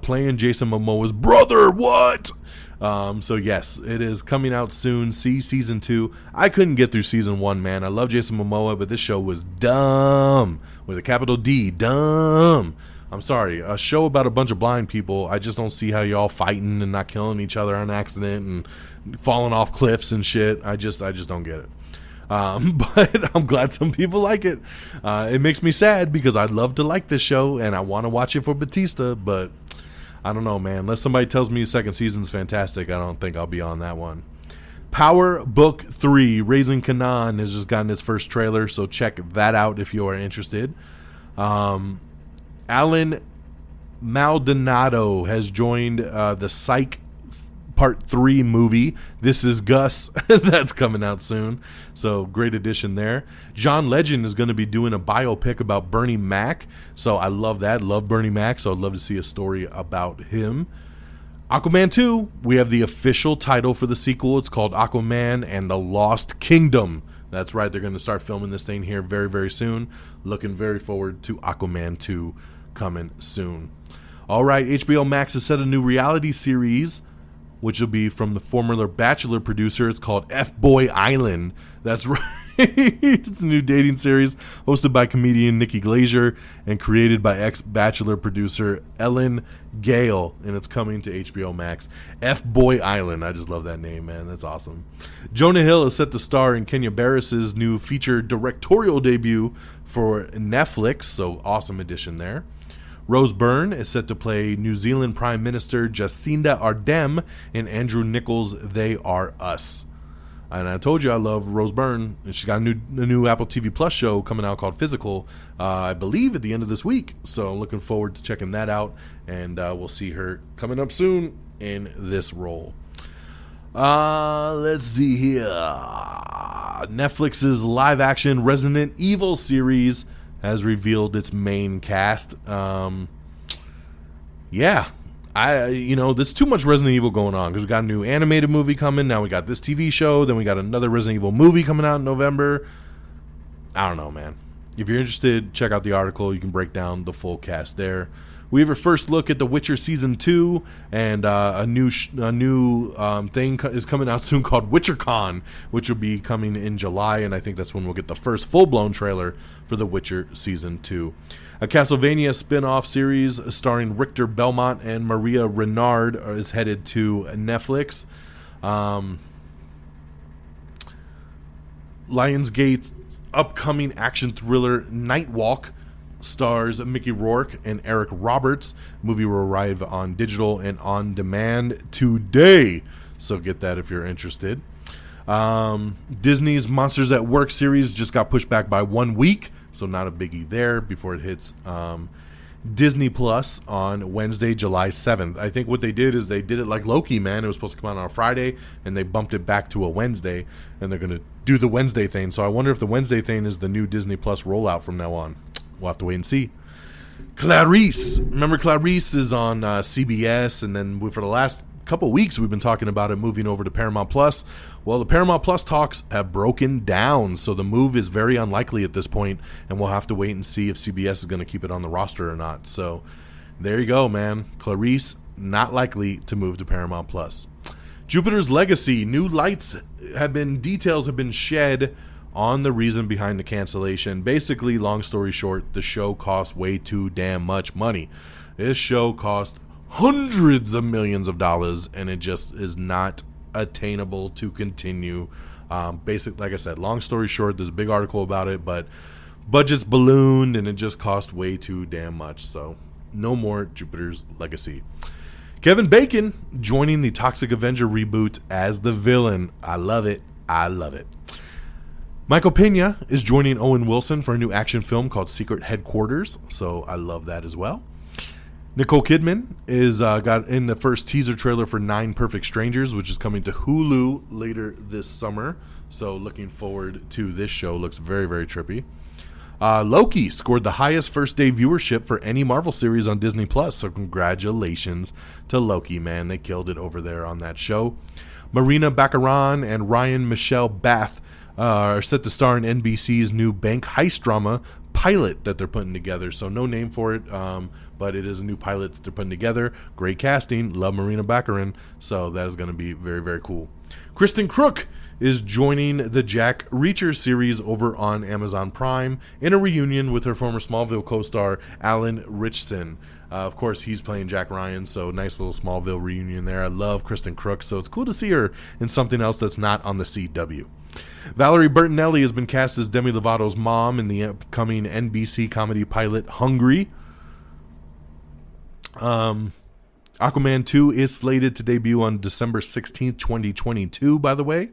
playing Jason Momoa's brother. What? So yes, it is coming out soon. See season 2. I couldn't get through season 1, man. I love Jason Momoa, but this show was dumb with a capital D. Dumb. I'm sorry. A show about a bunch of blind people. I just don't see how y'all fighting and not killing each other on accident and falling off cliffs and shit. I just don't get it. But I'm glad some people like it. It makes me sad because I'd love to like this show and I want to watch it for Batista, but I don't know, man. Unless somebody tells me the second season's fantastic, I don't think I'll be on that one. Power Book 3, Raising Kanan, has just gotten its first trailer, so check that out if you are interested. Alan Maldonado has joined the Psych Part 3 movie. This Is Gus. That's coming out soon. So great addition there. John Legend is going to be doing a biopic about Bernie Mac. So I love that. Love Bernie Mac. So I'd love to see a story about him. Aquaman 2. We have the official title for the sequel. It's called Aquaman and the Lost Kingdom. That's right. They're going to start filming this thing here very, very soon. Looking very forward to Aquaman 2 coming soon. All right. HBO Max has set a new reality series, which will be from the former Bachelor producer. It's called F-Boy Island. That's right. It's a new dating series hosted by comedian Nikki Glaser and created by ex-Bachelor producer Ellen Gale, and it's coming to HBO Max. F-Boy Island. I just love that name, man. That's awesome. Jonah Hill is set to star in Kenya Barris's new feature directorial debut for Netflix, so awesome addition there. Rose Byrne is set to play New Zealand Prime Minister Jacinda Ardern in Andrew Nichols' They Are Us. And I told you I love Rose Byrne. She's got a new Apple TV Plus show coming out called Physical, I believe at the end of this week. So looking forward to checking that out. And we'll see her coming up soon in this role. Let's see here. Netflix's live-action Resident Evil series has revealed its main cast. There's too much Resident Evil going on because we got a new animated movie coming. Now we got this TV show. Then we got another Resident Evil movie coming out in November. I don't know, man. If you're interested, check out the article. You can break down the full cast there. We have a first look at The Witcher Season 2, and a new thing is coming out soon called WitcherCon, which will be coming in July, and I think that's when we'll get the first full-blown trailer for The Witcher Season 2. A Castlevania spin-off series starring Richter Belmont and Maria Renard is headed to Netflix. Lionsgate's upcoming action thriller Nightwalk stars Mickey Rourke and Eric Roberts. Movie will arrive on digital and on demand today, so get that if you're interested. Disney's Monsters at Work series just got pushed back by 1 week, so not a biggie there before it hits Disney Plus on Wednesday, July 7th. I think what they did is they did it like Loki, man. It was supposed to come out on a Friday, and they bumped it back to a Wednesday, and they're going to do the Wednesday thing. So I wonder if the Wednesday thing is the new Disney Plus rollout from now on. We'll have to wait and see. Clarice. Remember Clarice is on CBS, and then for the last couple weeks we've been talking about it moving over to Paramount Plus. Well, the Paramount Plus talks have broken down, so the move is very unlikely at this point, and we'll have to wait and see if CBS is going to keep it on the roster or not. So there you go, man. Clarice not likely to move to Paramount Plus. Jupiter's Legacy. Details have been shed on the reason behind the cancellation. Basically, long story short, the show cost way too damn much money. This show cost hundreds of millions of dollars, and it just is not attainable to continue. Like I said, long story short, there's a big article about it, but budget's ballooned, and it just cost way too damn much. So no more Jupiter's Legacy. Kevin Bacon joining the Toxic Avenger reboot as the villain. I love it. I love it. Michael Pena is joining Owen Wilson for a new action film called Secret Headquarters, so I love that as well. Nicole Kidman is got in the first teaser trailer for 9 Perfect Strangers, which is coming to Hulu later this summer, so looking forward to this show. Looks very, very trippy. Loki scored the highest first day viewership for any Marvel series on Disney Plus. So congratulations to Loki, man. They killed it over there on that show. Marina Baccarin and Ryan Michelle Bath are set to star in NBC's new bank heist drama pilot that they're putting together. So no name for it, but it is a new pilot that they're putting together. Great casting. Love Marina Baccarin. So that is going to be very, very cool. Kristen Crook is joining the Jack Reacher series over on Amazon Prime in a reunion with her former Smallville co-star Alan Ritchson. Of course, he's playing Jack Ryan, so nice little Smallville reunion there. I love Kristen Crook, so it's cool to see her in something else that's not on the CW. Valerie Bertinelli has been cast as Demi Lovato's mom in the upcoming NBC comedy pilot Hungry. Aquaman 2 is slated to debut on December 16th, 2022, by the way.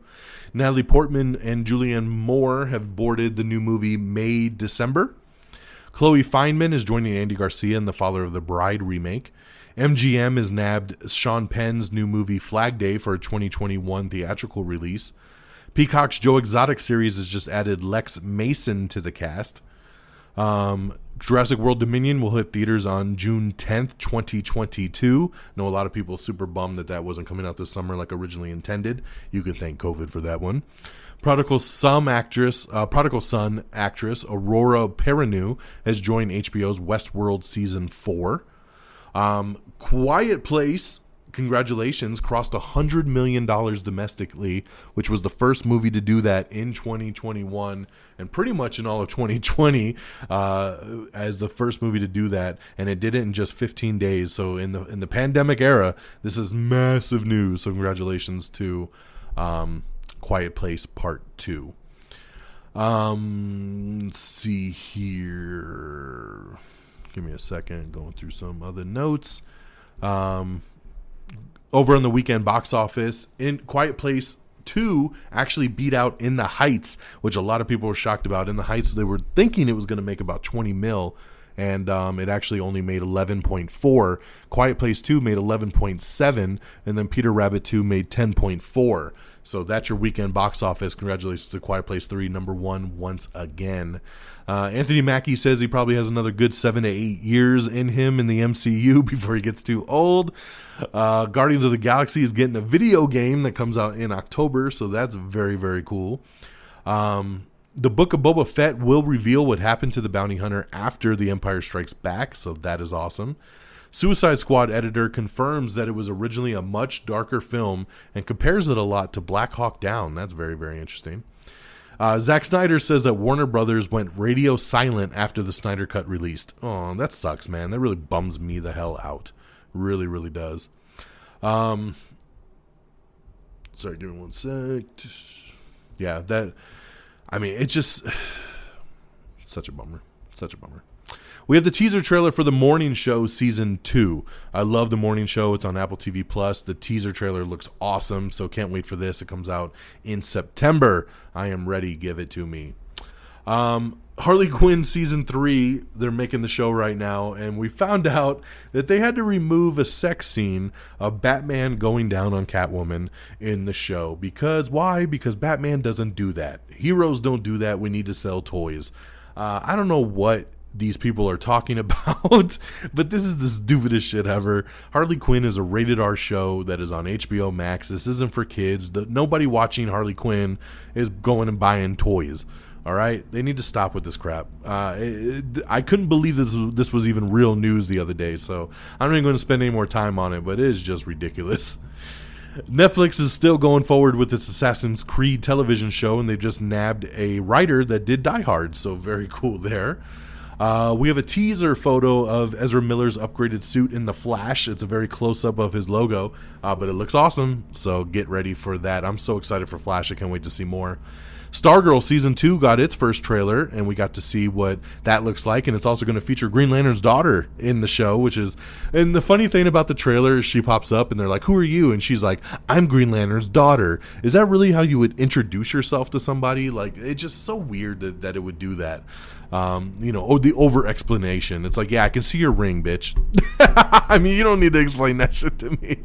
Natalie Portman and Julianne Moore have boarded the new movie May-December. Chloe Fineman is joining Andy Garcia in the Father of the Bride remake. MGM has nabbed Sean Penn's new movie Flag Day for a 2021 theatrical release. Peacock's Joe Exotic series has just added Lex Mason to the cast. Jurassic World Dominion will hit theaters on June 10th, 2022. I know a lot of people are super bummed that wasn't coming out this summer like originally intended. You can thank COVID for that one. Prodigal Son actress Aurora Perrineau has joined HBO's Westworld Season 4. Quiet Place, congratulations, crossed $100 million domestically, which was the first movie to do that in 2021 and pretty much in all of 2020 as the first movie to do that, and it did it in just 15 days. So in the pandemic era, this is massive news. So congratulations to Quiet Place Part 2. Let's see here. Give me a second. Going through some other notes. Over on the weekend box office, in Quiet Place 2 actually beat out In the Heights, which a lot of people were shocked about. In the Heights, they were thinking it was going to make about 20 mil, and it actually only made 11.4. Quiet Place 2 made 11.7, and then Peter Rabbit 2 made 10.4. So that's your weekend box office. Congratulations to Quiet Place 3, number one once again. Anthony Mackie says he probably has another good 7 to 8 years in him in the MCU before he gets too old. Guardians of the Galaxy is getting a video game that comes out in October, so that's very, very cool. The Book of Boba Fett will reveal what happened to the bounty hunter after The Empire Strikes Back, so that is awesome. Suicide Squad editor confirms that it was originally a much darker film and compares it a lot to Black Hawk Down. That's very, very interesting. Zack Snyder says that Warner Brothers went radio silent after the Snyder Cut released. Oh, that sucks, man. That really bums me the hell out. Really, really does. Sorry, give me one sec. Yeah, it's just such a bummer. Such a bummer. We have the teaser trailer for The Morning Show Season 2. I love The Morning Show. It's on Apple TV+. The teaser trailer looks awesome, so can't wait for this. It comes out in September. I am ready. Give it to me. Harley Quinn Season 3, they're making the show right now, and we found out that they had to remove a sex scene of Batman going down on Catwoman in the show. Because, why? Because Batman doesn't do that. Heroes don't do that. We need to sell toys. I don't know what these people are talking about, but this is the stupidest shit ever. Harley Quinn is a rated R show that is on HBO Max. This isn't for kids. Nobody watching Harley Quinn is going and buying toys. All right, they need to stop with this crap. I couldn't believe this was even real news the other day, so I'm not even going to spend any more time on it, but it is just ridiculous. Netflix is still going forward with its Assassin's Creed television show, and they've just nabbed a writer that did Die Hard, so very cool there. We have a teaser photo of Ezra Miller's upgraded suit in The Flash. It's a very close-up of his logo, but it looks awesome, so get ready for that. I'm so excited for Flash. I can't wait to see more. Stargirl Season 2 got its first trailer, and we got to see what that looks like, and it's also going to feature Green Lantern's daughter in the show, and the funny thing about the trailer is she pops up, and they're like, who are you? And she's like, I'm Green Lantern's daughter. Is that really how you would introduce yourself to somebody? Like, it's just so weird that it would do that. The over-explanation. It's like, yeah, I can see your ring, bitch. I mean, you don't need to explain that shit to me.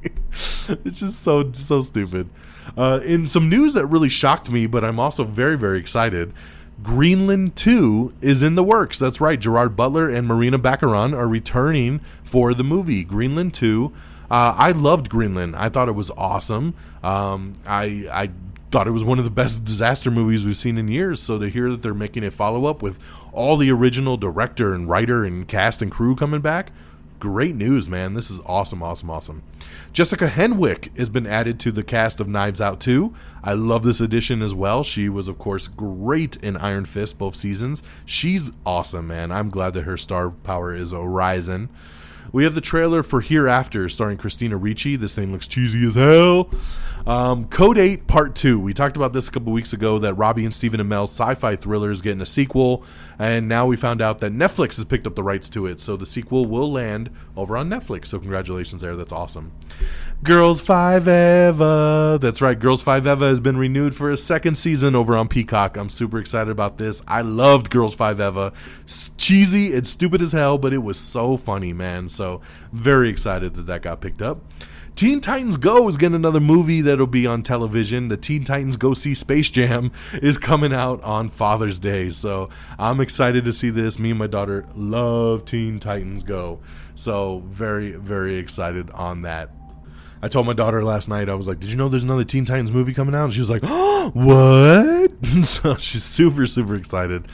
It's just so stupid. In some news that really shocked me, but I'm also very, very excited, Greenland 2 is in the works. That's right. Gerard Butler and Marina Baccarin are returning for the movie Greenland 2. I loved Greenland. I thought it was awesome. I thought it was one of the best disaster movies we've seen in years. So to hear that they're making a follow-up with all the original director and writer and cast and crew coming back, great news, man. This is awesome, awesome, awesome. Jessica Henwick has been added to the cast of Knives Out 2. I love this addition as well. She was, of course, great in Iron Fist both seasons. She's awesome, man. I'm glad that her star power is rising. We have the trailer for Hereafter starring Christina Ricci. This thing looks cheesy as hell. Code 8 Part 2. We talked about this a couple weeks ago, that Robbie and Stephen Amell's sci-fi thriller is getting a sequel, and now we found out that Netflix has picked up the rights to it, so the sequel will land over on Netflix, so congratulations there. That's awesome. Girls 5 Eva. That's right, Girls 5 Eva has been renewed for a second season over on Peacock. I'm super excited about this. I loved Girls 5 Eva. Cheesy and stupid as hell, but it was so funny, man. So very excited that got picked up. Teen Titans Go is getting another movie that'll be on television. The Teen Titans Go See Space Jam is coming out on Father's Day. So I'm excited to see this. Me and my daughter love Teen Titans Go. So very, very excited on that. I told my daughter last night, I was like, did you know there's another Teen Titans movie coming out? And she was like, oh, what? So she's super, super excited.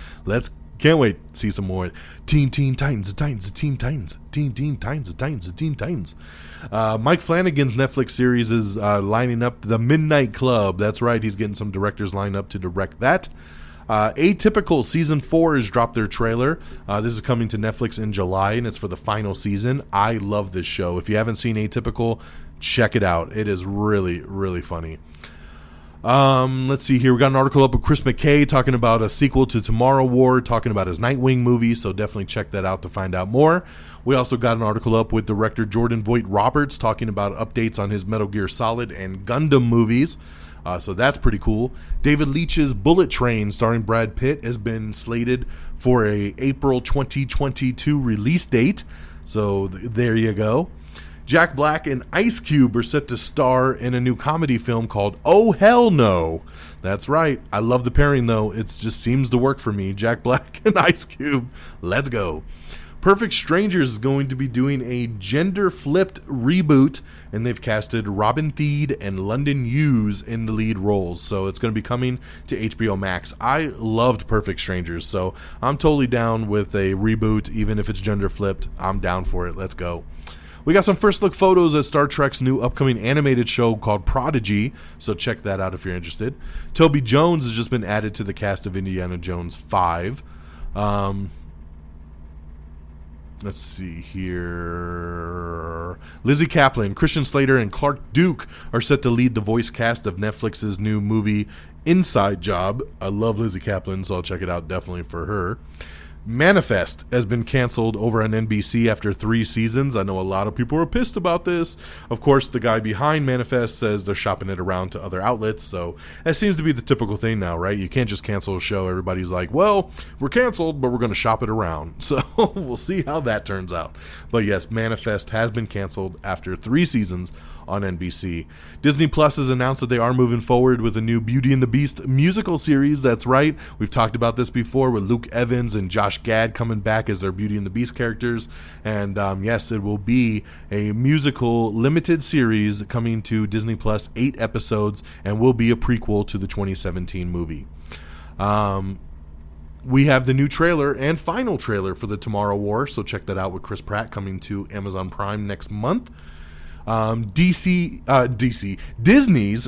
Can't wait to see some more Teen Titans, Teen Titans. Mike Flanagan's Netflix series is lining up The Midnight Club. That's right, he's getting some directors lined up to direct that. Atypical Season 4 has dropped their trailer. This is coming to Netflix in July, and it's for the final season. I love this show. If you haven't seen Atypical, check it out. It is really, really funny. Let's see here. We got an article up with Chris McKay talking about a sequel to Tomorrow War, talking about his Nightwing movie, so definitely check that out to find out more. We also got an article up with director Jordan Voight Roberts talking about updates on his Metal Gear Solid and Gundam movies. So that's pretty cool. David Leitch's Bullet Train, starring Brad Pitt, has been slated for a April 2022 release date. So there you go. Jack Black and Ice Cube are set to star in a new comedy film called Oh Hell No. That's right. I love the pairing, though. It just seems to work for me. Jack Black and Ice Cube. Let's go. Perfect Strangers is going to be doing a gender-flipped reboot, and they've casted Robin Thede and London Hughes in the lead roles. So it's going to be coming to HBO Max. I loved Perfect Strangers, so I'm totally down with a reboot. Even if it's gender-flipped, I'm down for it. Let's go. We got some first look photos at Star Trek's new upcoming animated show called Prodigy, so check that out if you're interested. Toby Jones has just been added to the cast of Indiana Jones 5. Let's see here. Lizzie Kaplan, Christian Slater, and Clark Duke are set to lead the voice cast of Netflix's new movie Inside Job. I love Lizzie Kaplan, so I'll check it out definitely for her. Manifest has been canceled over on NBC after 3 seasons. I know a lot of people are pissed about this. Of course, the guy behind Manifest says they're shopping it around to other outlets, so that seems to be the typical thing now, right? You can't just cancel a show. Everybody's like, well, we're canceled, but we're going to shop it around. So we'll see how that turns out. But yes, Manifest has been canceled after 3 seasons on NBC. Disney Plus has announced that they are moving forward with a new Beauty and the Beast musical series. That's right. We've talked about this before with Luke Evans and Josh Gad coming back as their Beauty and the Beast characters. And yes, it will be a musical limited series coming to Disney Plus, 8 episodes, and will be a prequel to the 2017 movie. We have the new trailer and final trailer for the Tomorrow War, so check that out with Chris Pratt coming to Amazon Prime next month. Disney's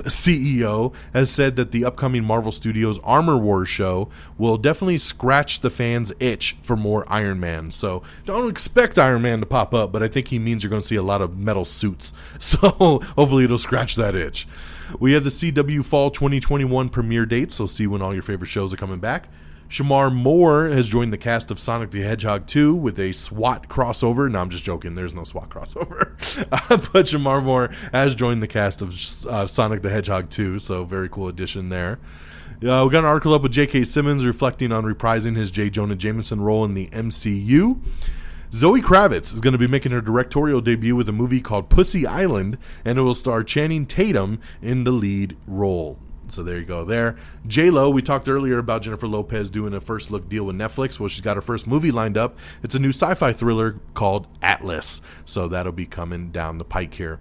CEO has said that the upcoming Marvel Studios Armor Wars show will definitely scratch the fans' itch for more Iron Man. So don't expect Iron Man to pop up, but I think he means you're going to see a lot of metal suits. So hopefully it'll scratch that itch. We have the CW Fall 2021 premiere date, so see when all your favorite shows are coming back. Shamar Moore has joined the cast of Sonic the Hedgehog 2 with a SWAT crossover. No, I'm just joking. There's no SWAT crossover. But Shamar Moore has joined the cast of Sonic the Hedgehog 2, so very cool addition there. We got an article up with J.K. Simmons reflecting on reprising his J. Jonah Jameson role in the MCU. Zoe Kravitz is going to be making her directorial debut with a movie called Pussy Island, and it will star Channing Tatum in the lead role. So there you go there. J-Lo, we talked earlier about Jennifer Lopez doing a first look deal with Netflix. Well, she's got her first movie lined up. It's a new sci-fi thriller called Atlas. So that'll be coming down the pike here.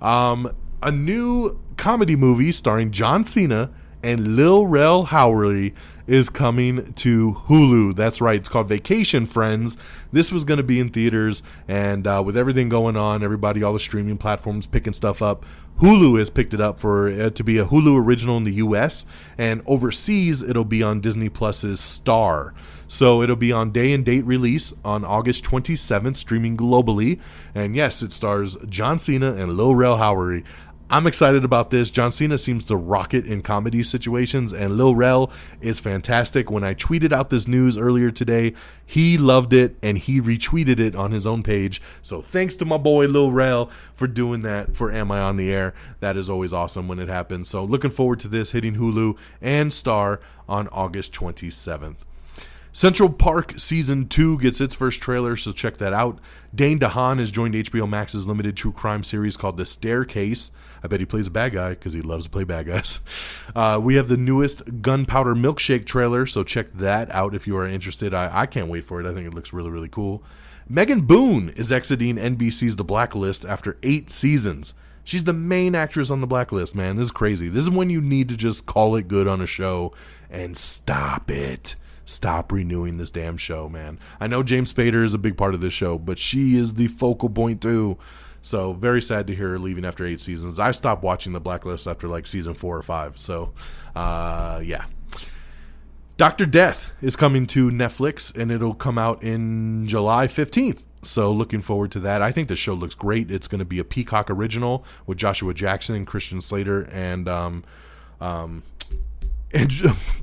A new comedy movie starring John Cena and Lil Rel Howery is coming to Hulu. That's right. It's called Vacation Friends. This was going to be in theaters, and with everything going on, everybody, all the streaming platforms picking stuff up, Hulu has picked it up for it to be a Hulu original in the U.S., and overseas, it'll be on Disney Plus's Star. So it'll be on day and date release on August 27th, streaming globally. And yes, it stars John Cena and Lil Rel Howery. I'm excited about this. John Cena seems to rock it in comedy situations, and Lil Rel is fantastic. When I tweeted out this news earlier today, he loved it, and he retweeted it on his own page. So thanks to my boy Lil Rel for doing that for Am I On The Air. That is always awesome when it happens. So looking forward to this hitting Hulu and Star on August 27th. Central Park Season 2 gets its first trailer, so check that out. Dane DeHaan has joined HBO Max's limited true crime series called The Staircase. I bet he plays a bad guy because he loves to play bad guys. We have the newest Gunpowder Milkshake trailer, so check that out if you are interested. I can't wait for it. I think it looks really, really cool. Megan Boone is exiting NBC's The Blacklist after 8 seasons. She's the main actress on The Blacklist, man. This is crazy. This is when you need to just call it good on a show and stop it. Stop renewing this damn show, man. I know James Spader is a big part of this show, but she is the focal point too. So very sad to hear her leaving after 8 seasons. I stopped watching The Blacklist after like season 4 or 5. So, yeah. Dr. Death is coming to Netflix, and it'll come out in July 15th. So looking forward to that. I think the show looks great. It's going to be a Peacock original with Joshua Jackson, Christian Slater, and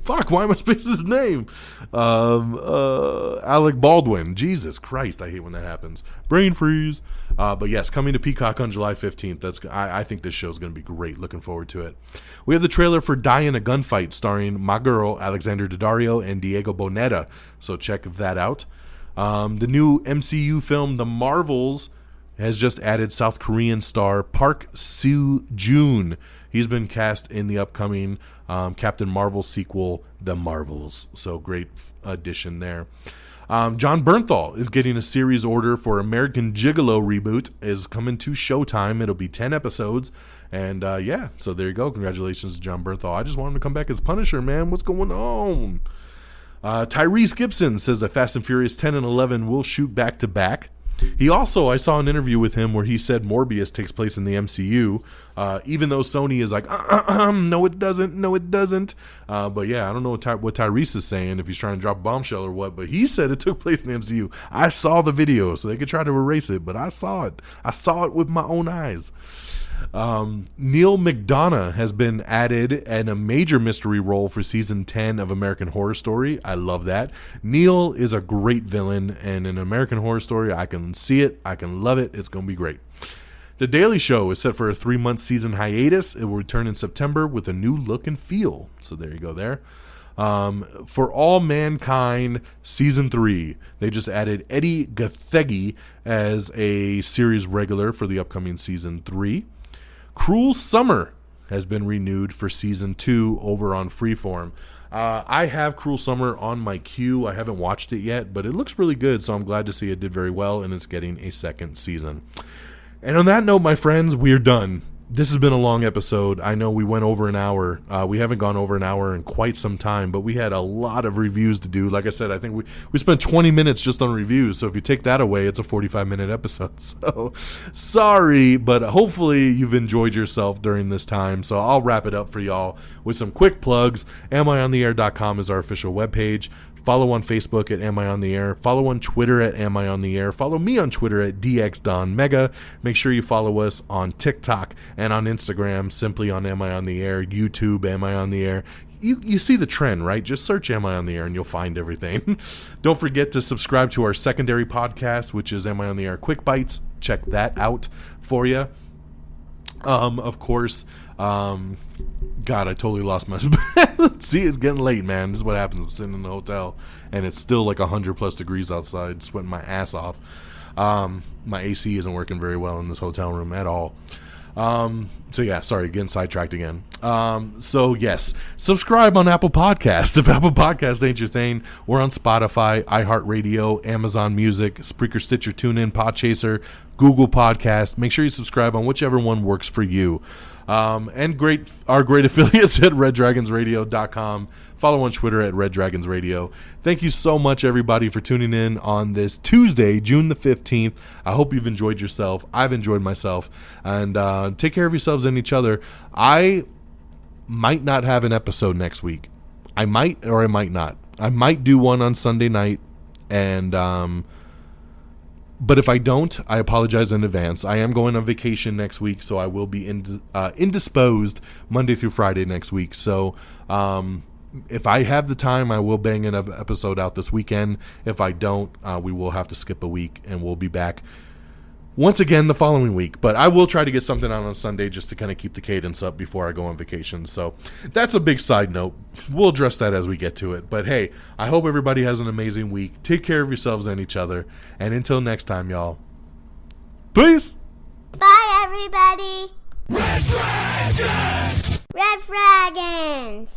fuck, why am I spacing his name? Alec Baldwin. Jesus Christ, I hate when that happens. Brain freeze. But yes, coming to Peacock on July 15th. I think this show's going to be great. Looking forward to it. We have the trailer for Die in a Gunfight starring my girl, Alexander Daddario, and Diego Boneta. So check that out. The new MCU film, The Marvels, has just added South Korean star Park Seo-joon. He's been cast in the upcoming Captain Marvel sequel, The Marvels. So great addition there. John Bernthal is getting a series order for American Gigolo reboot. Is coming to Showtime. It'll be 10 episodes. And yeah, so there you go. Congratulations to John Bernthal. I just want him to come back as Punisher, man. What's going on? Tyrese Gibson says that Fast and Furious 10 and 11 will shoot back to back. He also, I saw an interview with him where he said Morbius takes place in the MCU, even though Sony is like, no it doesn't. But yeah, I don't know what Tyrese is saying, if he's trying to drop a bombshell or what, but he said it took place in the MCU. I saw the video, so they could try to erase it, but I saw it. I saw it with my own eyes. Neil McDonough has been added in a major mystery role for season 10 of American Horror Story. I love that. Neil is a great villain, and in American Horror Story, I can see it, I can love it, it's going to be great. The Daily Show is set for a 3-month season hiatus. It will return in September with a new look and feel. So there you go there. For All Mankind season 3, they just added Eddie Gathegi as a series regular for the upcoming season 3. Cruel Summer has been renewed for season 2 over on Freeform. I have Cruel Summer on my queue. I haven't watched it yet, but it looks really good, so I'm glad to see it did very well, and it's getting a second season. And on that note, my friends, we're done. This has been a long episode. I know we went over an hour. We haven't gone over an hour in quite some time, but we had a lot of reviews to do. Like I said, I think we spent 20 minutes just on reviews. So if you take that away, it's a 45-minute episode. So sorry, but hopefully you've enjoyed yourself during this time. So I'll wrap it up for y'all with some quick plugs. AmIOnTheAir.com is our official webpage. Follow on Facebook at Am I On The Air. Follow on Twitter at Am I On The Air. Follow me on Twitter at DXDonMega. Make sure you follow us on TikTok and on Instagram, simply on Am I On The Air. YouTube, Am I On The Air. You see the trend, right? Just search Am I On The Air and you'll find everything. Don't forget to subscribe to our secondary podcast, which is Am I On The Air Quick Bites. Check that out for you. Of course, God, I totally lost my... See, it's getting late, man. This is what happens. I'm sitting in the hotel, and it's still like 100+ degrees outside, sweating my ass off. My AC isn't working very well in this hotel room at all. So yeah, sorry, getting sidetracked again. So yes, subscribe on Apple Podcast. If Apple Podcast ain't your thing, we're on Spotify, iHeartRadio, Amazon Music, Spreaker, Stitcher, TuneIn, Podchaser, Google Podcast. Make sure you subscribe on whichever one works for you. And our great affiliates at reddragonsradio.com. Follow on Twitter at Red Dragons Radio. Thank you so much, everybody, for tuning in on this Tuesday, June the 15th. I hope you've enjoyed yourself. I've enjoyed myself. And take care of yourselves and each other. I might not have an episode next week. I might or I might not. I might do one on Sunday night. And but if I don't, I apologize in advance. I am going on vacation next week, so I will be indisposed Monday through Friday next week. So if I have the time, I will bang an episode out this weekend. If I don't, we will have to skip a week, and we'll be back once again the following week. But I will try to get something out on Sunday just to kind of keep the cadence up before I go on vacation. So that's a big side note. We'll address that as we get to it. But hey, I hope everybody has an amazing week. Take care of yourselves and each other. And until next time, y'all. Peace. Bye, everybody. Red Dragons! Red Dragons.